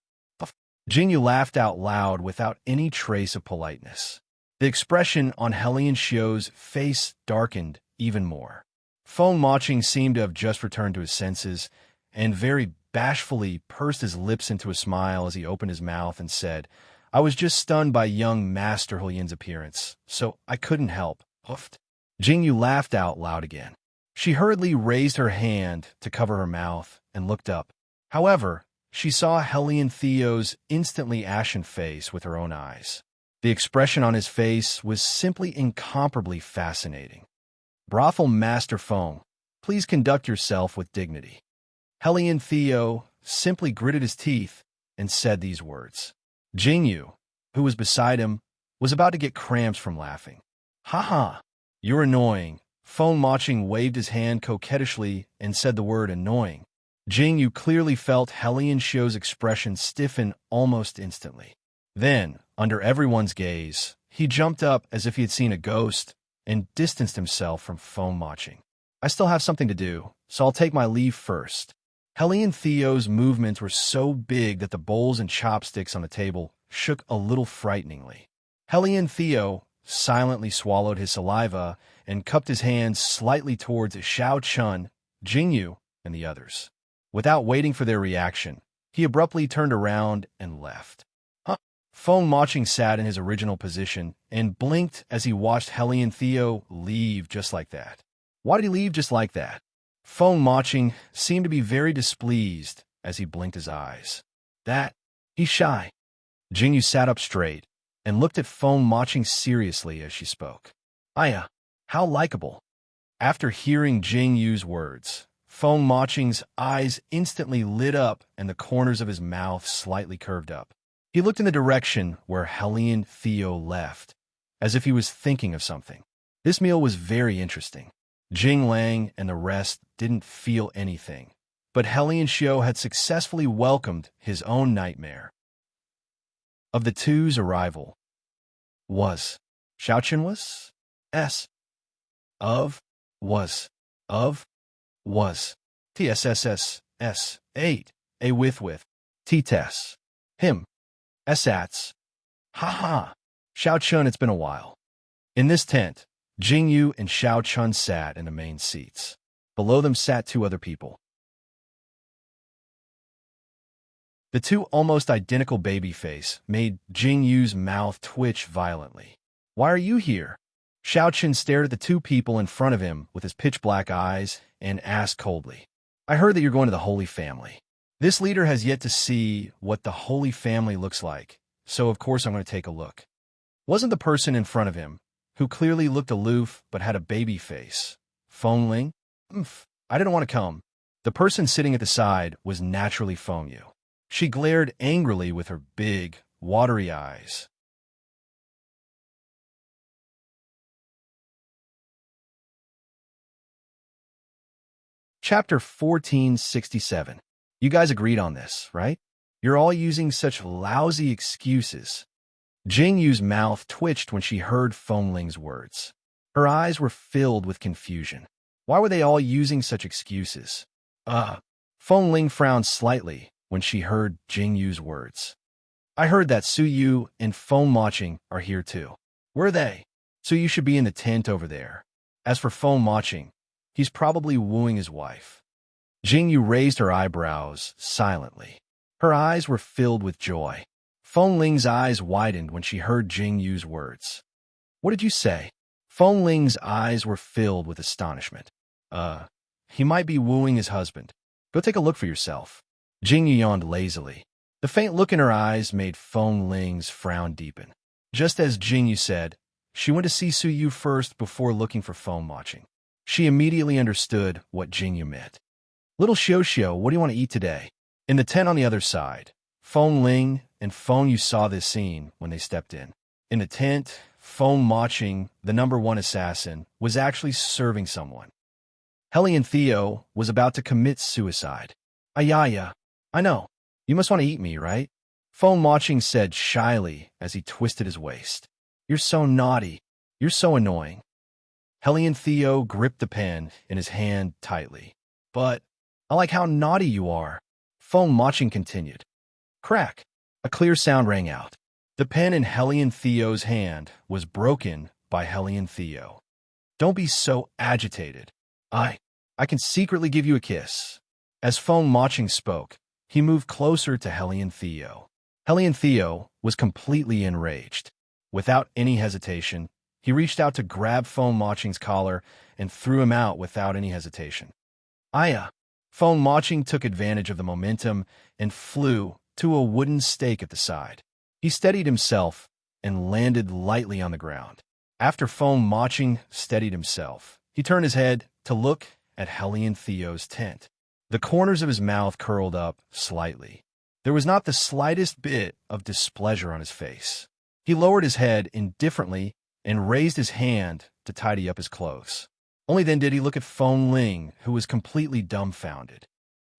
Jingyu laughed out loud without any trace of politeness. The expression on Hellion Xiao's face darkened even more. Foam Watching seemed to have just returned to his senses and very bashfully pursed his lips into a smile as he opened his mouth and said, "I was just stunned by young Master Hulyin's appearance, so I couldn't help." Huffed. Jingyu laughed out loud again. She hurriedly raised her hand to cover her mouth and looked up. However, she saw Hellion Theo's instantly ashen face with her own eyes. The expression on his face was simply incomparably fascinating. "Brothel Master Foam, please conduct yourself with dignity." Hellion Theo simply gritted his teeth and said these words. Jingyu, who was beside him, was about to get cramps from laughing. "Ha! You're annoying." Foam Watching waved his hand coquettishly and said the word annoying. Jingyu clearly felt Hellion Xiao's expression stiffen almost instantly. Then, under everyone's gaze, he jumped up as if he had seen a ghost and distanced himself from Foam Watching. "I still have something to do, so I'll take my leave first." Hellion Theo's movements were so big that the bowls and chopsticks on the table shook a little frighteningly. Hellion Theo silently swallowed his saliva and cupped his hands slightly towards Xiao Chun, Jingyu, and the others. Without waiting for their reaction, He abruptly turned around and left. Huh? Feng Maching sat in his original position and blinked as he watched Hellion Theo leave just like that. Why did he leave just like that? Feng Maching seemed to be very displeased as he blinked his eyes. He's shy. Jingyu sat up straight and looked at Feng Maching seriously as she spoke. Aya, how likable. After hearing Jingyu's words, Feng Maching's eyes instantly lit up and the corners of his mouth slightly curved up. He looked in the direction where Hellion Theo left, as if he was thinking of something. This meal was very interesting. Jing Lang and the rest didn't feel anything, but Hellion Xiu had successfully welcomed his own nightmare. Of the two's arrival was Xiaoqun was TSSS 8 a with T-Tess him Sats ha Xiaoqun, it's been a while. In this tent, Jingyu and Xiaoqun sat in the main seats. Below them sat two other people. The two almost identical baby face made Jingyu's mouth twitch violently. Why are you here? Xiaoqun stared at the two people in front of him with his pitch-black eyes and asked coldly. I heard that you're going to the Holy Family. This leader has yet to see what the Holy Family looks like, so of course I'm going to take a look. Wasn't the person in front of him, who clearly looked aloof but had a baby face, Feng Ling? I didn't want to come. The person sitting at the side was naturally Feng Yu. She glared angrily with her big, watery eyes. Chapter 1467. You guys agreed on this, right? You're all using such lousy excuses. Jingyu's mouth twitched when she heard Feng Ling's words. Her eyes were filled with confusion. Why were they all using such excuses? Feng Ling frowned slightly when she heard Jingyu's words. I heard that Su Yu and Feng Maching are here too. Where are they? Su Yu should be in the tent over there. As for Feng Maching, he's probably wooing his wife. Jingyu raised her eyebrows silently. Her eyes were filled with joy. Feng Ling's eyes widened when she heard Jingyu's words. What did you say? Feng Ling's eyes were filled with astonishment. He might be wooing his husband. Go take a look for yourself. Jingyu yawned lazily. The faint look in her eyes made Feng Ling's frown deepen. Just as Jingyu said, she went to see Su Yu first before looking for Feng Maching. She immediately understood what Jingyu meant. Little Xiao, what do you want to eat today? In the tent on the other side, Feng Ling and Feng Yu saw this scene when they stepped in. In the tent, Feng Maching, the #1 assassin, was actually serving someone. Hellion Theo was about to commit suicide. Ayaya, I know. You must want to eat me, right? Feng Maching said shyly as he twisted his waist. You're so naughty. You're so annoying. Hellion Theo gripped the pen in his hand tightly. But I like how naughty you are. Feng Maching continued. Crack. A clear sound rang out. The pen in Hellion Theo's hand was broken by Hellion Theo. Don't be so agitated. I can secretly give you a kiss. As Feng Maching spoke, he moved closer to Hellion Theo. Hellion Theo was completely enraged. Without any hesitation, he reached out to grab Feng Maching's collar and threw him out without any hesitation. Aya! Feng Maching took advantage of the momentum and flew to a wooden stake at the side. He steadied himself and landed lightly on the ground. After Feng Maching steadied himself, he turned his head to look at Hellion Theo's tent. The corners of his mouth curled up slightly. There was not the slightest bit of displeasure on his face. He lowered his head indifferently and raised his hand to tidy up his clothes. Only then did he look at Feng Ling, who was completely dumbfounded.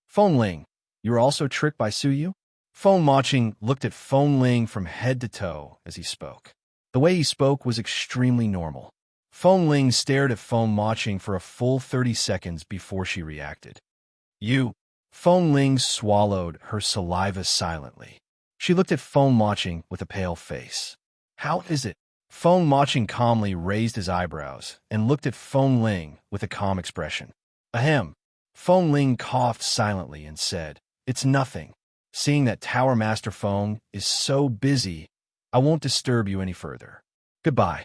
Feng Ling, you were also tricked by Su Yu? Feng Maching looked at Feng Ling from head to toe as he spoke. The way he spoke was extremely normal. Feng Ling stared at Feng Maching for a full 30 seconds before she reacted. You. Feng Ling swallowed her saliva silently. She looked at Feng Maching with a pale face. How is it? Feng Maching calmly raised his eyebrows and looked at Feng Ling with a calm expression. Ahem. Feng Ling coughed silently and said, It's nothing. seeing that Tower Master Feng is so busy, I won't disturb you any further. Goodbye.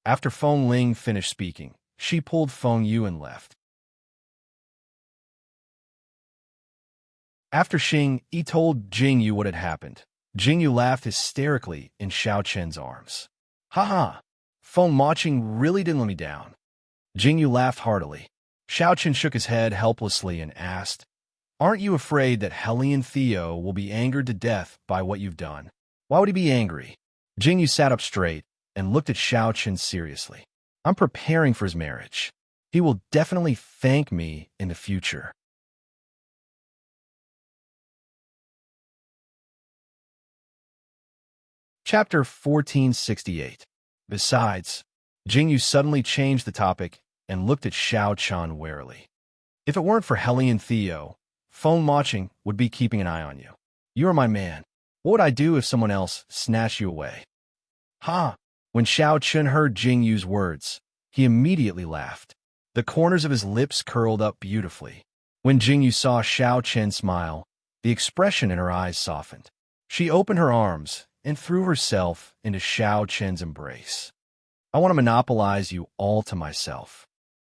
After Feng Ling finished speaking, she pulled Feng Yu and left. After Xing Yi told Jing Yu what had happened, Jing Yu laughed hysterically in Xiao Chen's arms. Ha! Feng Maching really didn't let me down. Jing Yu laughed heartily. Xiao Chen shook his head helplessly and asked, Aren't you afraid that Hellion Theo will be angered to death by what you've done? Why would he be angry? Jing Yu sat up straight and looked at Xiao Chen seriously. I'm preparing for his marriage. He will definitely thank me in the future. Chapter 1468. Besides, Jing Yu suddenly changed the topic and looked at Xiao Chen warily. If it weren't for Hellion Theo, Feng Maching would be keeping an eye on you. You are my man. What would I do if someone else snatched you away? Ha! When Xiao Chen heard Jing Yu's words, he immediately laughed. The corners of his lips curled up beautifully. When Jing Yu saw Xiao Chen smile, the expression in her eyes softened. She opened her arms and threw herself into Xiao Chen's embrace. I want to monopolize you all to myself.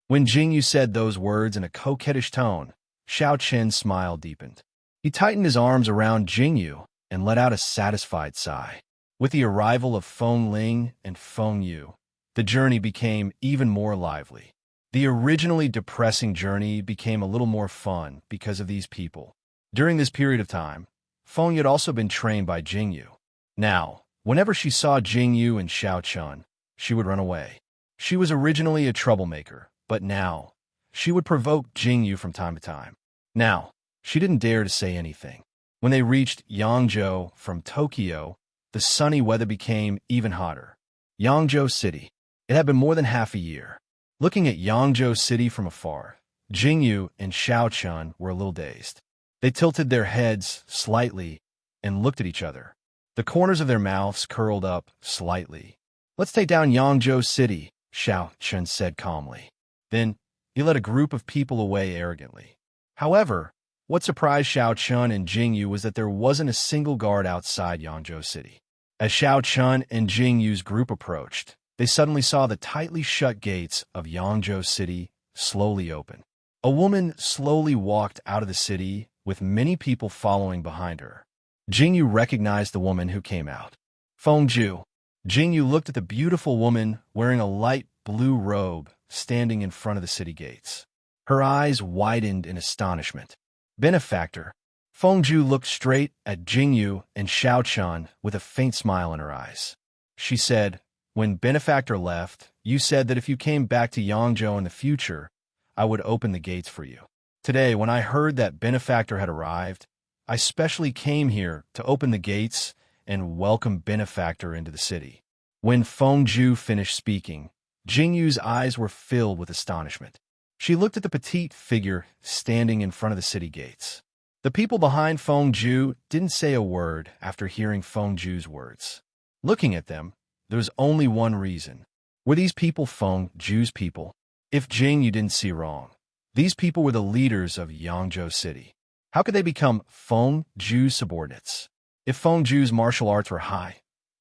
When Jing Yu said those words in a coquettish tone, Xiao Chen's smile deepened. He tightened his arms around Jing Yu and let out a satisfied sigh. With the arrival of Feng Ling and Feng Yu, the journey became even more lively. The originally depressing journey became a little more fun because of these people. During this period of time, Feng Yu had also been trained by Jing Yu. Now, whenever she saw Jing Yu and Xiao Chen, she would run away. She was originally a troublemaker, but now, she would provoke Jing Yu from time to time. Now, she didn't dare to say anything. When they reached Yangzhou from Tokyo, the sunny weather became even hotter. Yangzhou City. It had been more than half a year. Looking at Yangzhou City from afar, Jing Yu and Xiao Chen were a little dazed. They tilted their heads slightly and looked at each other. The corners of their mouths curled up slightly. Let's take down Yangzhou City, Xiao Chen said calmly. Then, he led a group of people away arrogantly. However, what surprised Xiao Chen and Jing Yu was that there wasn't a single guard outside Yangzhou City. As Xiao Chen and Jing Yu's group approached, they suddenly saw the tightly shut gates of Yangzhou City slowly open. A woman slowly walked out of the city with many people following behind her. Jing Yu recognized the woman who came out. Feng Ju. Jing Yu looked at the beautiful woman wearing a light blue robe standing in front of the city gates. Her eyes widened in astonishment. Benefactor. Feng Ju looked straight at Jing Yu and Xiao Chen with a faint smile in her eyes. She said, When Benefactor left, you said that if you came back to Yangzhou in the future, I would open the gates for you. Today, when I heard that Benefactor had arrived, I specially came here to open the gates and welcome Benefactor into the city. When Feng Ju finished speaking, Jing Yu's eyes were filled with astonishment. She looked at the petite figure standing in front of the city gates. The people behind Feng Ju didn't say a word after hearing Feng Ju's words. Looking at them, there was only one reason. Were these people Feng Ju's people? If Jing Yu didn't see wrong, these people were the leaders of Yangzhou City. How could they become Feng Ju's subordinates? If Feng Ju's martial arts were high,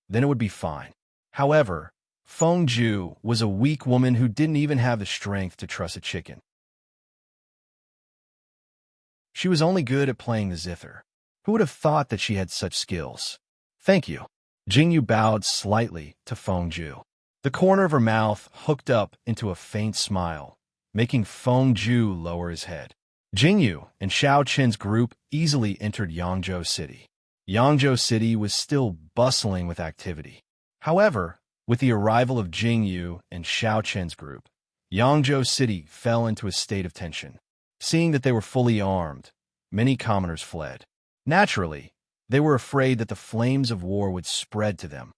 then it would be fine. However, Feng Ju was a weak woman who didn't even have the strength to truss a chicken. She was only good at playing the zither. Who would have thought that she had such skills? Thank you. Jing Yu bowed slightly to Feng Ju. The corner of her mouth hooked up into a faint smile, making Feng Ju lower his head. Jing Yu and Xiao Chen's group easily entered Yangzhou City. Yangzhou City was still bustling with activity. However, with the arrival of Jing Yu and Xiao Chen's group, Yangzhou City fell into a state of tension. Seeing that they were fully armed, many commoners fled. Naturally, they were afraid that the flames of war would spread to them.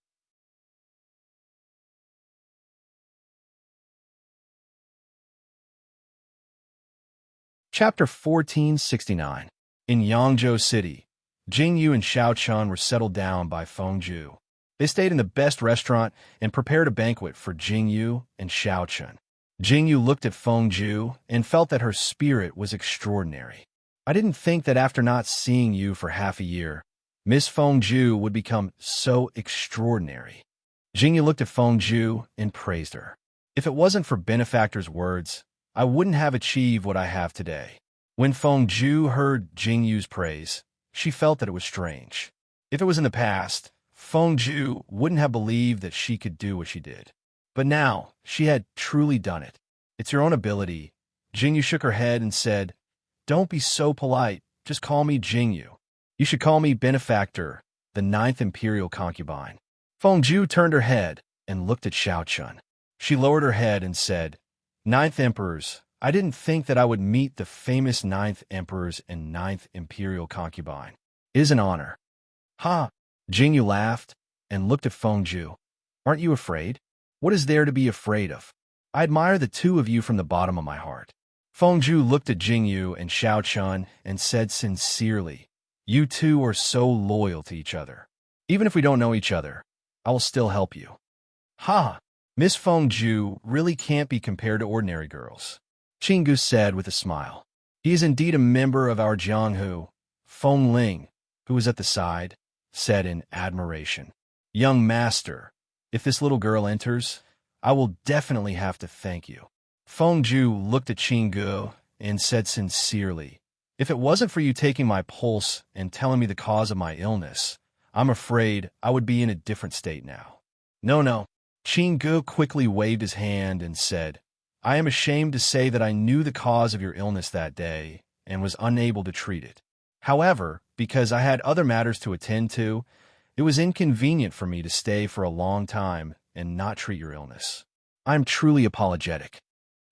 Chapter 1469. In Yangzhou City, Jing Yu and Xiao Chen were settled down by Feng Ju. They stayed in the best restaurant and prepared a banquet for Jing Yu and Xiao Chen. Jing Yu looked at Feng Ju and felt that her spirit was extraordinary. I didn't think that after not seeing you for half a year, Miss Fengju would become so extraordinary. Jingyu looked at Fengju and praised her. If it wasn't for benefactor's words, I wouldn't have achieved what I have today. When Fengju heard Jingyu's praise, she felt that it was strange. If it was in the past, Fengju wouldn't have believed that she could do what she did. But now, she had truly done it. It's your own ability. Jingyu shook her head and said, "Don't be so polite. Just call me Jingyu. You should call me Benefactor, the 9th Imperial Concubine." Fengju turned her head and looked at Xiaochun. She lowered her head and said, "Ninth Emperors, I didn't think that I would meet the famous 9th Emperors and 9th Imperial Concubine. It is an honor." "Ha!" Jingyu laughed and looked at Fengju. "Aren't you afraid? What is there to be afraid of? I admire the two of you from the bottom of my heart." Fengju looked at Jingyu and Xiaochun and said sincerely, "You two are so loyal to each other. Even if we don't know each other, I will still help you." "Ha! Miss Fengju really can't be compared to ordinary girls," Qinggu said with a smile. "He is indeed a member of our Jianghu." Feng Ling, who was at the side, said in admiration, "Young master, if this little girl enters, I will definitely have to thank you." Fengju looked at Qinggu and said sincerely, "If it wasn't for you taking my pulse and telling me the cause of my illness, I'm afraid I would be in a different state now." No. Qinggu quickly waved his hand and said, "I am ashamed to say that I knew the cause of your illness that day and was unable to treat it. However, because I had other matters to attend to, it was inconvenient for me to stay for a long time and not treat your illness. I am truly apologetic.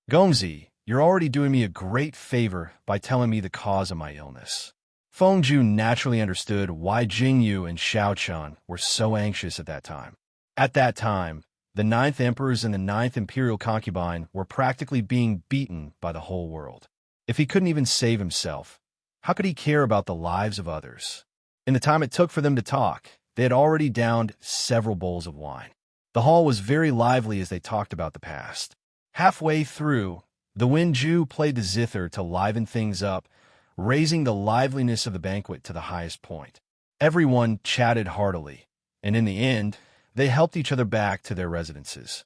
Gongzi, you're already doing me a great favor by telling me the cause of my illness." Fengju naturally understood why Jingyu and Xiaochun were so anxious at that time. At that time, the 9th Emperors and the 9th Imperial Concubine were practically being beaten by the whole world. If he couldn't even save himself, how could he care about the lives of others? In the time it took for them to talk, they had already downed several bowls of wine. The hall was very lively as they talked about the past. Halfway through, the Wenju played the zither to liven things up, raising the liveliness of the banquet to the highest point. Everyone chatted heartily, and in the end, they helped each other back to their residences.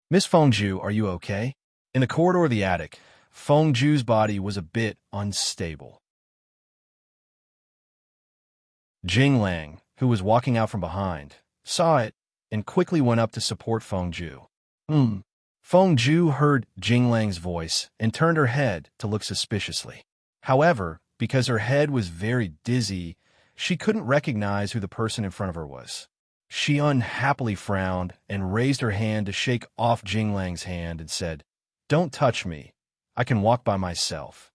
"Miss Fengju, are you okay?" In the corridor of the attic, Fengju's body was a bit unstable. Jinglang, who was walking out from behind, saw it and quickly went up to support Fengju. Fengju heard Jinglang's voice and turned her head to look suspiciously. However, because her head was very dizzy, she couldn't recognize who the person in front of her was. She unhappily frowned and raised her hand to shake off Jinglang's hand and said, "Don't touch me. I can walk by myself."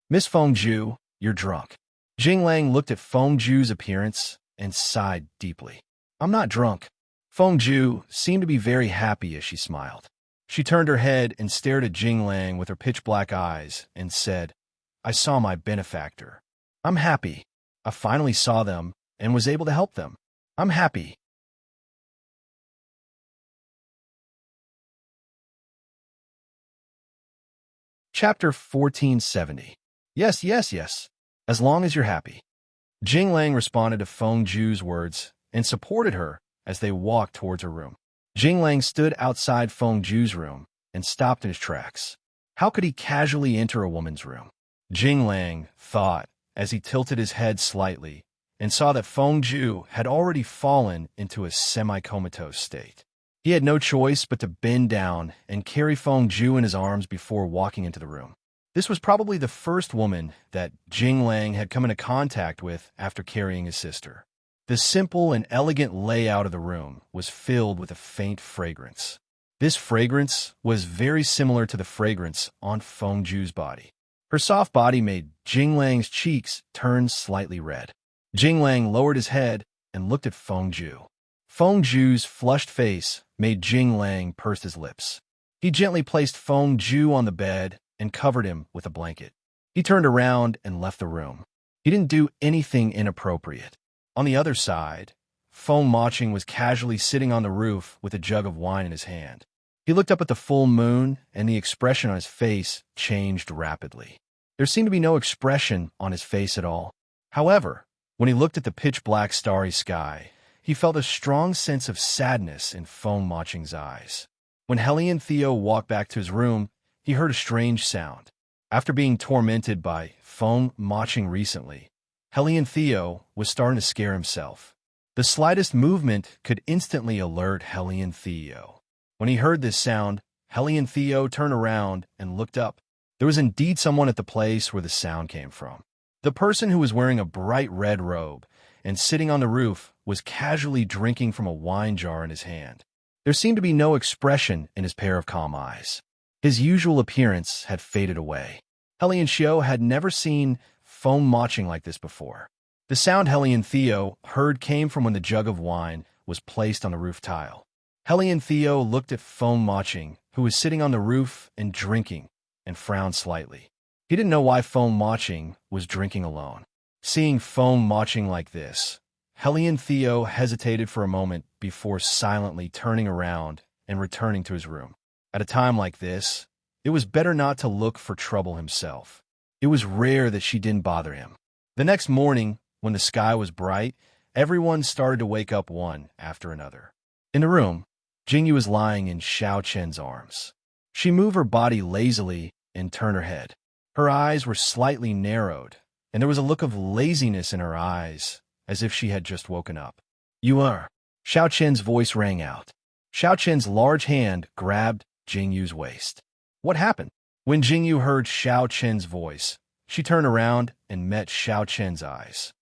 "Miss Fengju, you're drunk." Jinglang looked at Fengju's appearance and sighed deeply. "I'm not drunk." Fengju seemed to be very happy as she smiled. She turned her head and stared at Jinglang with her pitch-black eyes and said, "I saw my benefactor. I'm happy. I finally saw them and was able to help them. I'm happy." Chapter 1470. Yes, as long as you're happy. Jinglang responded to Fengju's words and supported her as they walked towards her room. Jinglang stood outside Fengju's room and stopped in his tracks. How could he casually enter a woman's room? Jinglang thought as he tilted his head slightly and saw that Fengju had already fallen into a semi-comatose state. He had no choice but to bend down and carry Fengju in his arms before walking into the room. This was probably the first woman that Jinglang had come into contact with after carrying his sister. The simple and elegant layout of the room was filled with a faint fragrance. This fragrance was very similar to the fragrance on Fengju's body. Her soft body made Jinglang's cheeks turn slightly red. Jinglang lowered his head and looked at Fengju. Fengju's flushed face made Jinglang purse his lips. He gently placed Fengju on the bed and covered him with a blanket. He turned around and left the room. He didn't do anything inappropriate. On the other side, Feng Maching was casually sitting on the roof with a jug of wine in his hand. He looked up at the full moon, and the expression on his face changed rapidly. There seemed to be no expression on his face at all. However, when he looked at the pitch-black starry sky, he felt a strong sense of sadness in Feng Maching's eyes. When Hellion Theo walked back to his room, he heard a strange sound. After being tormented by Feng Maching recently, Hellion Theo was starting to scare himself. The slightest movement could instantly alert Hellion Theo. When he heard this sound, Hellion Theo turned around and looked up. There was indeed someone at the place where the sound came from. The person who was wearing a bright red robe and sitting on the roof was casually drinking from a wine jar in his hand. There seemed to be no expression in his pair of calm eyes. His usual appearance had faded away. Hellion Theo had never seen Feng Maching like this before. The sound Hellion Theo heard came from when the jug of wine was placed on the roof tile. Hellion Theo looked at Feng Maching, who was sitting on the roof and drinking, and frowned slightly. He didn't know why Feng Maching was drinking alone. Seeing Feng Maching like this, Hellion Theo hesitated for a moment before silently turning around and returning to his room. At a time like this, it was better not to look for trouble himself. It was rare that she didn't bother him. The next morning, when the sky was bright, everyone started to wake up one after another. In the room, Jingyu was lying in Xiao Chen's arms. She moved her body lazily and turned her head. Her eyes were slightly narrowed, and there was a look of laziness in her eyes, as if she had just woken up. "You are." Xiao Chen's voice rang out. Xiao Chen's large hand grabbed Jingyu's waist. What happened? When Jingyu heard Xiao Chen's voice, she turned around and met Xiao Chen's eyes.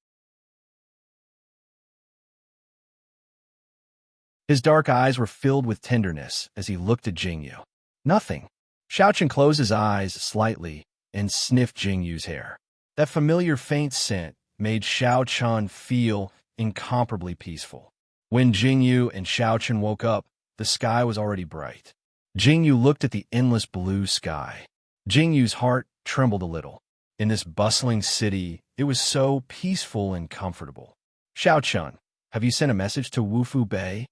His dark eyes were filled with tenderness as he looked at Jingyu. Nothing. Xiao Chen closed his eyes slightly and sniffed Jingyu's hair. That familiar faint scent made Xiao Chen feel incomparably peaceful. When Jingyu and Xiao Chen woke up, the sky was already bright. Jingyu looked at the endless blue sky. Jingyu's heart trembled a little. In this bustling city, it was so peaceful and comfortable. "Xiao Chen, have you sent a message to Wufu Bei?"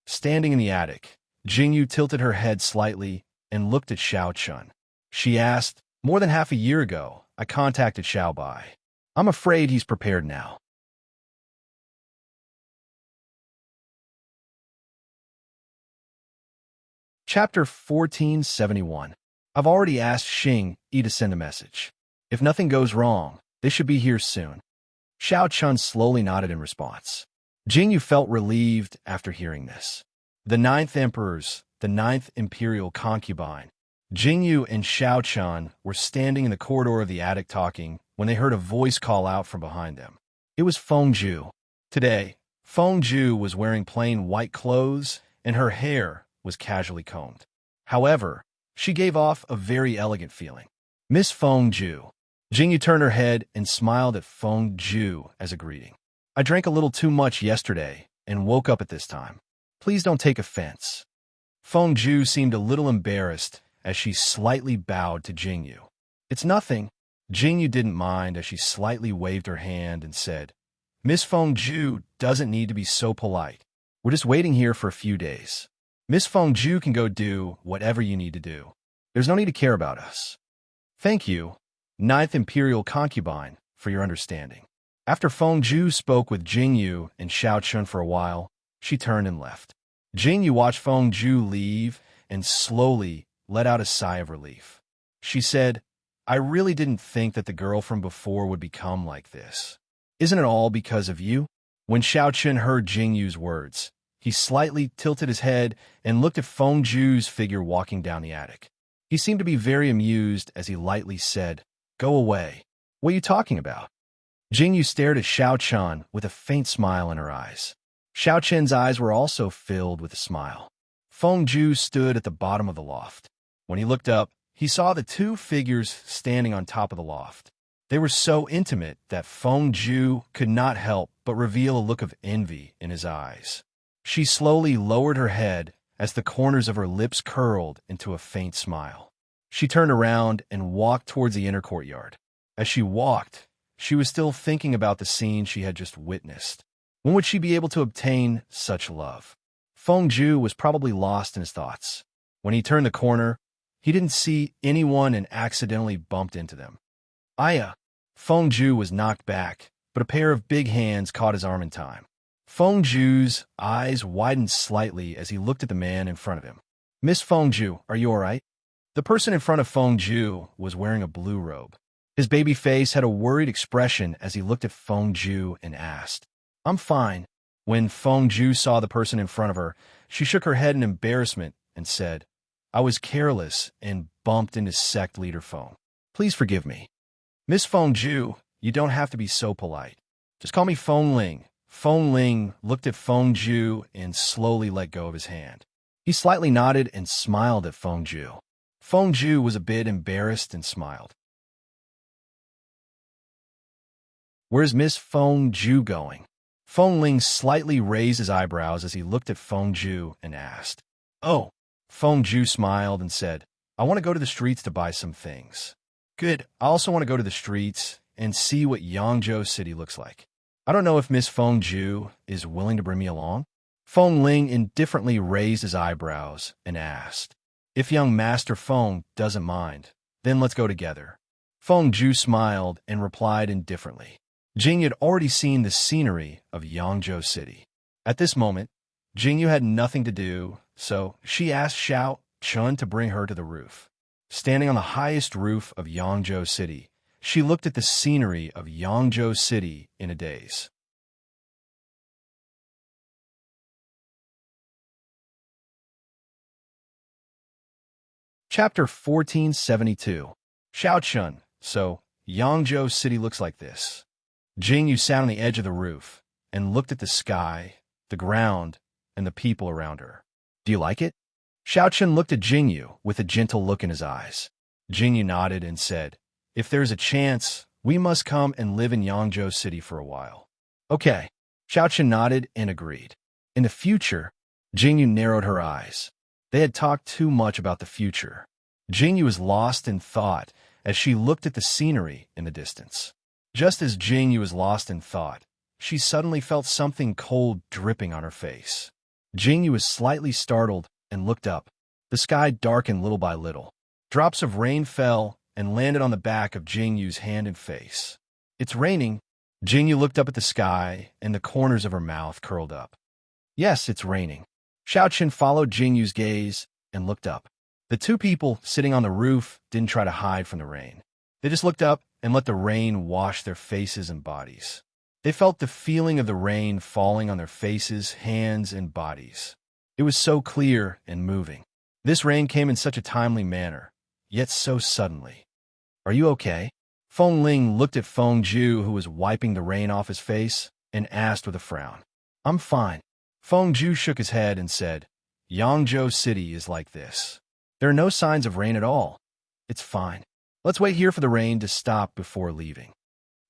Standing in the attic, Jingyu tilted her head slightly and looked at Xiao Chen. She asked, "More than half a year ago, I contacted Xiao Bai. I'm afraid he's prepared now." Chapter 1471. I've already asked Xing Yi to send a message. If nothing goes wrong, they should be here soon. Xiao Chen slowly nodded in response. Jingyu felt relieved after hearing this. The ninth imperial concubine, Jingyu and Xiao Chen were standing in the corridor of the attic talking when they heard a voice call out from behind them. It was Feng Ju. Today, Feng Ju was wearing plain white clothes and her hair was casually combed. However, she gave off a very elegant feeling. "Miss Feng Ju." Jingyu turned her head and smiled at Feng Ju as a greeting. "I drank a little too much yesterday and woke up at this time. Please don't take offense." Feng Ju seemed a little embarrassed as she slightly bowed to Jingyu. "It's nothing." Jingyu didn't mind as she slightly waved her hand and said, "Miss Feng Ju doesn't need to be so polite. We're just waiting here for a few days. Miss Feng Ju can go do whatever you need to do. There's no need to care about us." "Thank you, ninth imperial concubine, for your understanding." After Feng Ju spoke with Jingyu and Xiao Chen for a while, she turned and left. Jingyu watched Feng Ju leave and slowly let out a sigh of relief. She said, "I really didn't think that the girl from before would become like this. Isn't it all because of you?" When Xiao Chen heard Jingyu's words, he slightly tilted his head and looked at Feng Ju's figure walking down the attic. He seemed to be very amused as he lightly said, "Go away. What are you talking about?" Jingyu stared at Xiao Chen with a faint smile in her eyes. Xiao Chen's eyes were also filled with a smile. Feng Ju stood at the bottom of the loft. When he looked up, he saw the two figures standing on top of the loft. They were so intimate that Feng Ju could not help but reveal a look of envy in his eyes. She slowly lowered her head as the corners of her lips curled into a faint smile. She turned around and walked towards the inner courtyard. As she walked, she was still thinking about the scene she had just witnessed. When would she be able to obtain such love? Feng Ju was probably lost in his thoughts. When he turned the corner, he didn't see anyone and accidentally bumped into them. Aya. Feng Ju was knocked back, but a pair of big hands caught his arm in time. Feng Ju's eyes widened slightly as he looked at the man in front of him. Miss Feng Ju, are you all right? The person in front of Feng Ju was wearing a blue robe. His baby face had a worried expression as he looked at Feng Ju and asked, I'm fine. When Feng Ju saw the person in front of her, she shook her head in embarrassment and said, I was careless and bumped into sect leader Feng. Please forgive me. Miss Feng Ju, you don't have to be so polite. Just call me Feng Ling. Feng Ling looked at Feng Ju and slowly let go of his hand. He slightly nodded and smiled at Feng Ju. Feng Ju was a bit embarrassed and smiled. Where's Miss Feng Ju going? Feng Ling slightly raised his eyebrows as he looked at Feng Ju and asked. Oh. Feng Ju smiled and said, I want to go to the streets to buy some things. Good. I also want to go to the streets and see what Yangzhou City looks like. I don't know if Miss Feng Ju is willing to bring me along. Feng Ling indifferently raised his eyebrows and asked, If young Master Feng doesn't mind, then let's go together. Feng Ju smiled and replied indifferently. Jingyu had already seen the scenery of Yangzhou City. At this moment, Jingyu had nothing to do, so she asked Xiao Chun to bring her to the roof. Standing on the highest roof of Yangzhou City, she looked at the scenery of Yangzhou City in a daze. Chapter 1472. Xiao Chun. So, Yangzhou City looks like this. Jingyu sat on the edge of the roof and looked at the sky, the ground, and the people around her. Do you like it? Xiao Chun looked at Jingyu with a gentle look in his eyes. Jingyu nodded and said, If there's a chance, we must come and live in Yangzhou City for a while. Okay. Xiao Chun nodded and agreed. In the future, Jingyu narrowed her eyes. They had talked too much about the future. Jingyu was lost in thought as she looked at the scenery in the distance. Just as Jingyu was lost in thought, she suddenly felt something cold dripping on her face. Jingyu was slightly startled and looked up. The sky darkened little by little. Drops of rain fell and landed on the back of Jingyu's hand and face. It's raining. Jingyu looked up at the sky, and the corners of her mouth curled up. Yes, it's raining. Xiao Chun followed Jingyu's gaze and looked up. The two people sitting on the roof didn't try to hide from the rain. They just looked up and let the rain wash their faces and bodies. They felt the feeling of the rain falling on their faces, hands, and bodies. It was so clear and moving. This rain came in such a timely manner, yet so suddenly. Are you okay? Feng Ling looked at Feng Ju, who was wiping the rain off his face, and asked with a frown. I'm fine. Feng Ju shook his head and said, Yangzhou City is like this. There are no signs of rain at all. It's fine. Let's wait here for the rain to stop before leaving.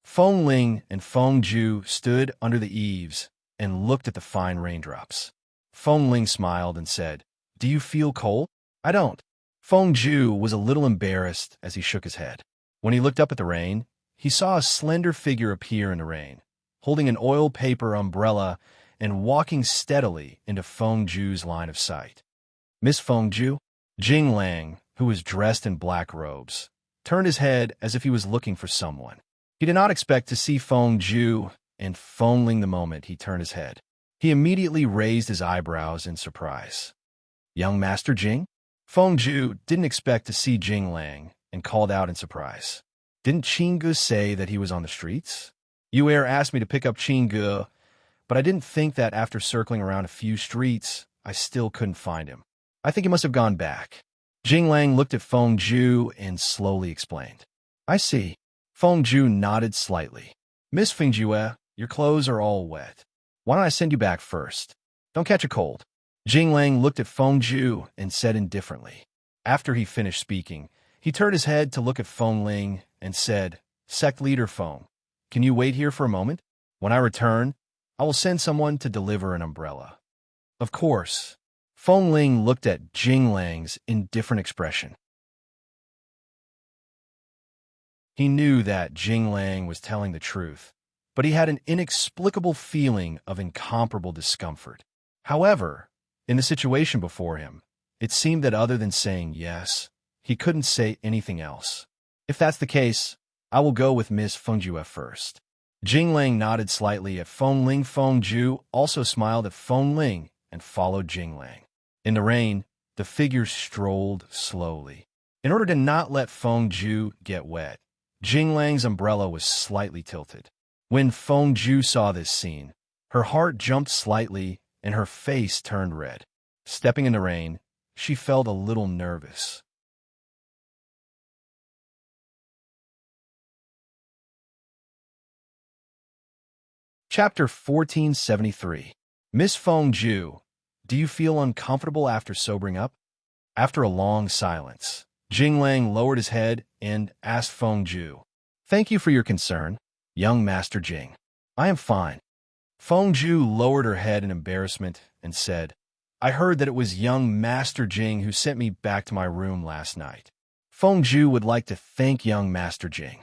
Feng Ling and Feng Ju stood under the eaves and looked at the fine raindrops. Feng Ling smiled and said, Do you feel cold? I don't. Feng Ju was a little embarrassed as he shook his head. When he looked up at the rain, he saw a slender figure appear in the rain, holding an oil paper umbrella and walking steadily into Feng Ju's line of sight. Miss Feng Ju? Jing Lang, who was dressed in black robes, turned his head as if he was looking for someone. He did not expect to see Feng Ju and Feng Ling the moment he turned his head. He immediately raised his eyebrows in surprise. Young Master Jing? Feng Ju didn't expect to see Jing Lang and called out in surprise. Didn't Qingge say that he was on the streets? Yue asked me to pick up Qingge, but I didn't think that after circling around a few streets, I still couldn't find him. I think he must have gone back. Jing Lang looked at Feng Ju and slowly explained. I see. Feng Ju nodded slightly. Miss Feng Jue, your clothes are all wet. Why don't I send you back first? Don't catch a cold. Jing Lang looked at Feng Ju and said indifferently. After he finished speaking, he turned his head to look at Feng Ling and said, Sect Leader Feng, can you wait here for a moment? When I return, I will send someone to deliver an umbrella. Of course. Feng Ling looked at Jing Lang's indifferent expression. He knew that Jing Lang was telling the truth, but he had an inexplicable feeling of incomparable discomfort. However, in the situation before him, it seemed that other than saying yes, he couldn't say anything else. If that's the case, I will go with Miss Fengjue first. Jinglang nodded slightly at Fengling. Fengju also smiled at Fengling and followed Jinglang. In the rain, the figures strolled slowly. In order to not let Fengju get wet, Jinglang's umbrella was slightly tilted. When Fengju saw this scene, her heart jumped slightly and her face turned red. Stepping in the rain, she felt a little nervous. Chapter 1473. Miss Fengju, do you feel uncomfortable after sobering up? After a long silence, Jinglang lowered his head and asked Fengju, Thank you for your concern, young Master Jing. I am fine. Fengju lowered her head in embarrassment and said, I heard that it was young Master Jing who sent me back to my room last night. Fengju would like to thank young Master Jing.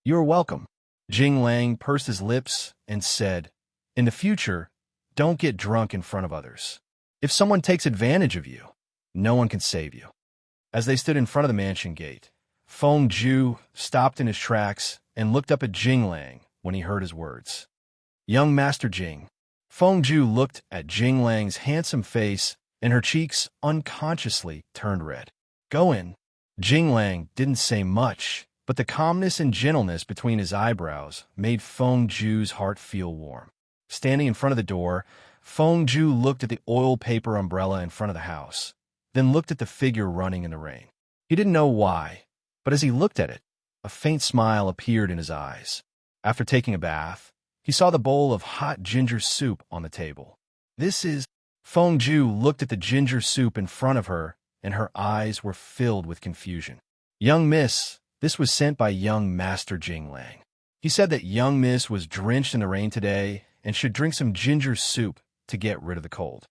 You are welcome. Jinglang pursed his lips and said, In the future, don't get drunk in front of others. If someone takes advantage of you, no one can save you. As they stood in front of the mansion gate, Fengju stopped in his tracks and looked up at Jinglang when he heard his words. Young Master Jing. Fengju looked at Jinglang's handsome face and her cheeks unconsciously turned red. Go in. Jinglang didn't say much, but the calmness and gentleness between his eyebrows made Fengju's heart feel warm. Standing in front of the door, Fengju looked at the oil paper umbrella in front of the house, then looked at the figure running in the rain. He didn't know why, but as he looked at it, a faint smile appeared in his eyes. After taking a bath, he saw the bowl of hot ginger soup on the table. This is... Fengju looked at the ginger soup in front of her, and her eyes were filled with confusion. Young Miss, this was sent by young Master Jinglang. He said that young Miss was drenched in the rain today and should drink some ginger soup to get rid of the cold.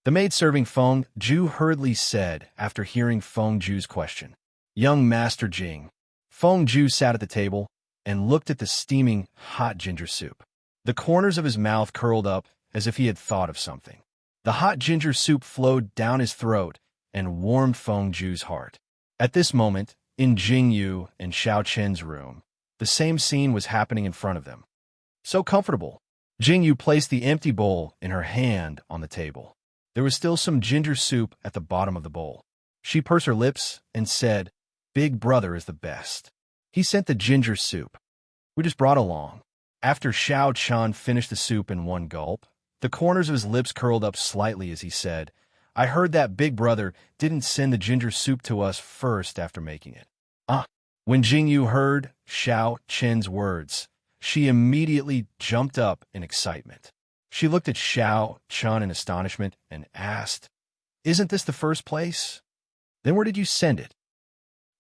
The maid serving Fengju hurriedly said after hearing Fengju's question. Young Master Jing. Fengju sat at the table and looked at the steaming, hot ginger soup. The corners of his mouth curled up as if he had thought of something. The hot ginger soup flowed down his throat and warmed Fengju's heart. At this moment, in Jingyu and Xiao Chen's room, the same scene was happening in front of them. So comfortable. Jingyu placed the empty bowl in her hand on the table. There was still some ginger soup at the bottom of the bowl. She pursed her lips and said, Big brother is the best. He sent the ginger soup. We just brought along. After Xiao Chen finished the soup in one gulp, the corners of his lips curled up slightly as he said, I heard that Big Brother didn't send the ginger soup to us first after making it. When Jingyu heard Xiao Chen's words, she immediately jumped up in excitement. She looked at Xiao Chen in astonishment and asked, Isn't this the first place? Then where did you send it?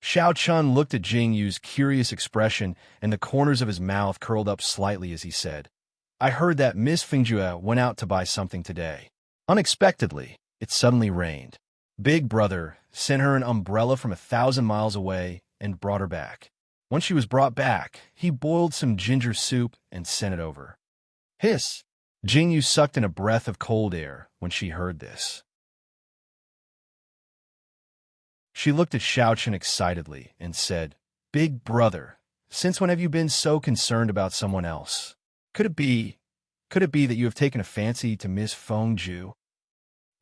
Xiao Chen looked at Jingyu's curious expression and the corners of his mouth curled up slightly as he said, I heard that Miss Fengjue went out to buy something today. Unexpectedly, it suddenly rained. Big Brother sent her an umbrella from 1,000 miles away and brought her back. When she was brought back, he boiled some ginger soup and sent it over. Hiss! Jingyu sucked in a breath of cold air when she heard this. She looked at Xiao Chen excitedly and said, Big Brother, since when have you been so concerned about someone else? Could it be that you have taken a fancy to Miss Fengju?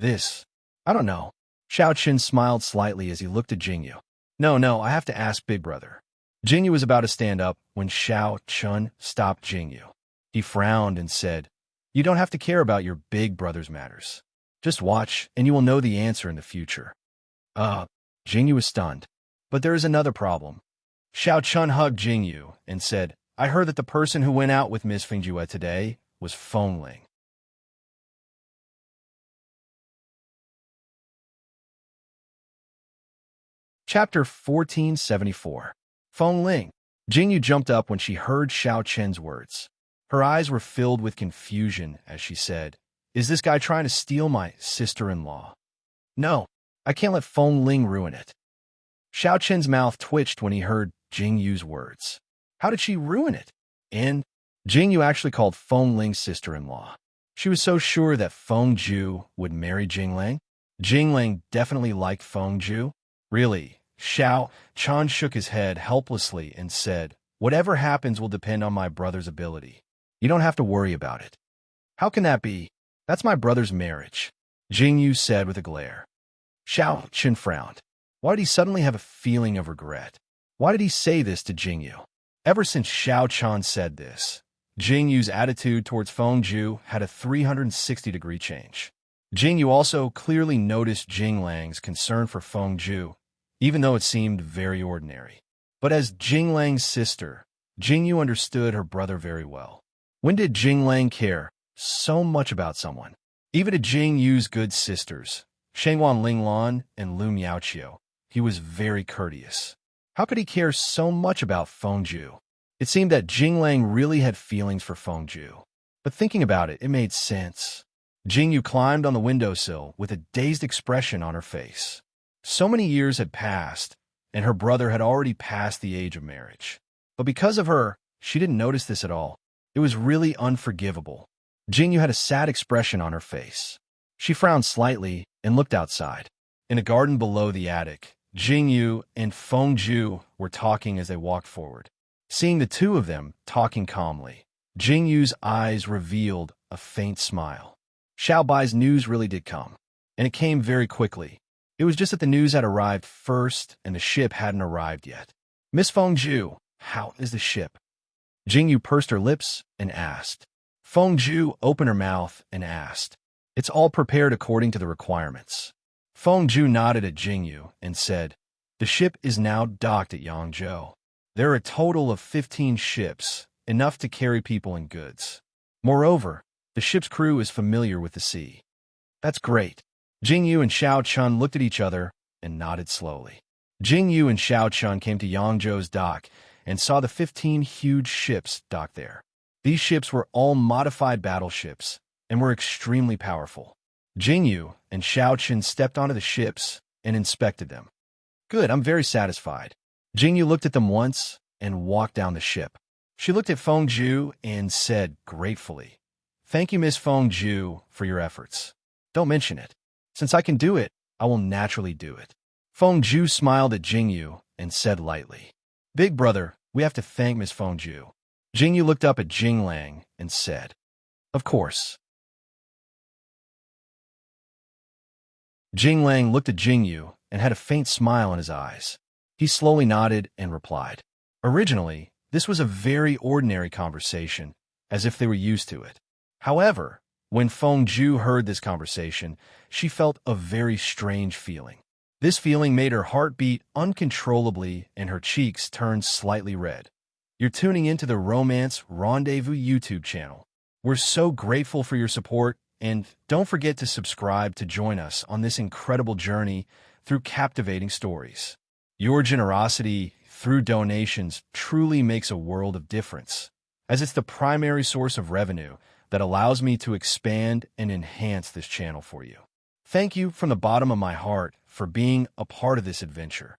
I don't know. Xiao Chen smiled slightly as he looked at Jingyu. No, I have to ask Big Brother. Jingyu was about to stand up when Xiao Chen stopped Jingyu. He frowned and said, You don't have to care about your big brother's matters. Just watch, and you will know the answer in the future. Jingyu was stunned. But there is another problem. Xiao Chen hugged Jingyu and said, I heard that the person who went out with Miss Fengjue today was Fengling. Chapter 1474. Fengling. Jingyu jumped up when she heard Xiao Chen's words. Her eyes were filled with confusion as she said, Is this guy trying to steal my sister-in-law? No, I can't let Fengling ruin it. Xiao Chen's mouth twitched when he heard Jingyu's words. How did she ruin it? And Jingyu actually called Fengling's sister-in-law. She was so sure that Fengju would marry Jinglang. Jinglang definitely liked Fengju. Really? Xiao Chen shook his head helplessly and said, Whatever happens will depend on my brother's ability. You don't have to worry about it. How can that be? That's my brother's marriage, Jingyu said with a glare. Xiao Qin frowned. Why did he suddenly have a feeling of regret? Why did he say this to Jingyu? Ever since Xiao Chan said this, Jingyu's attitude towards Fengju had a 360-degree change. Jingyu also clearly noticed Jinglang's concern for Fengju, even though it seemed very ordinary. But as Jinglang's sister, Jingyu understood her brother very well. When did Jinglang care so much about someone? Even to Jingyu's good sisters, Shengwan Linglan and Lu Miaoqiu, he was very courteous. How could he care so much about Fengju? It seemed that Jinglang really had feelings for Fengju. But thinking about it, it made sense. Jingyu climbed on the windowsill with a dazed expression on her face. So many years had passed, and her brother had already passed the age of marriage. But because of her, she didn't notice this at all. It was really unforgivable. Jingyu had a sad expression on her face. She frowned slightly and looked outside. In a garden below the attic, Jingyu and Fengju were talking as they walked forward. Seeing the two of them talking calmly, Jingyu's eyes revealed a faint smile. Xiao Bai's news really did come, and it came very quickly. It was just that the news had arrived first and the ship hadn't arrived yet. Miss Fengju, how is the ship? Jingyu pursed her lips and asked. Fengju opened her mouth and asked. It's all prepared according to the requirements. Fengju nodded at Jingyu and said, the ship is now docked at Yangzhou. There are a total of 15 ships, enough to carry people and goods. Moreover, the ship's crew is familiar with the sea. That's great. Jingyu and Xiao Chun looked at each other and nodded slowly. Jingyu and Xiao Chun came to Yangzhou's dock and saw the 15 huge ships docked there. These ships were all modified battleships and were extremely powerful. Jingyu and Xiao Chun stepped onto the ships and inspected them. Good, I'm very satisfied. Jingyu looked at them once and walked down the ship. She looked at Fengju and said gratefully, Thank you, Miss Fengju, for your efforts. Don't mention it. Since I can do it, I will naturally do it. Fengju smiled at Jingyu and said lightly, Big brother, we have to thank Miss Fengju. Jingyu looked up at Jinglang and said, Of course. Jinglang looked at Jingyu and had a faint smile in his eyes. He slowly nodded and replied. Originally, this was a very ordinary conversation, as if they were used to it. However, when Fengju heard this conversation, she felt a very strange feeling. This feeling made her heart beat uncontrollably and her cheeks turned slightly red. You're tuning into the Romance Rendezvous YouTube channel. We're so grateful for your support, and don't forget to subscribe to join us on this incredible journey through captivating stories. Your generosity through donations truly makes a world of difference, as it's the primary source of revenue that allows me to expand and enhance this channel for you. Thank you from the bottom of my heart for being a part of this adventure.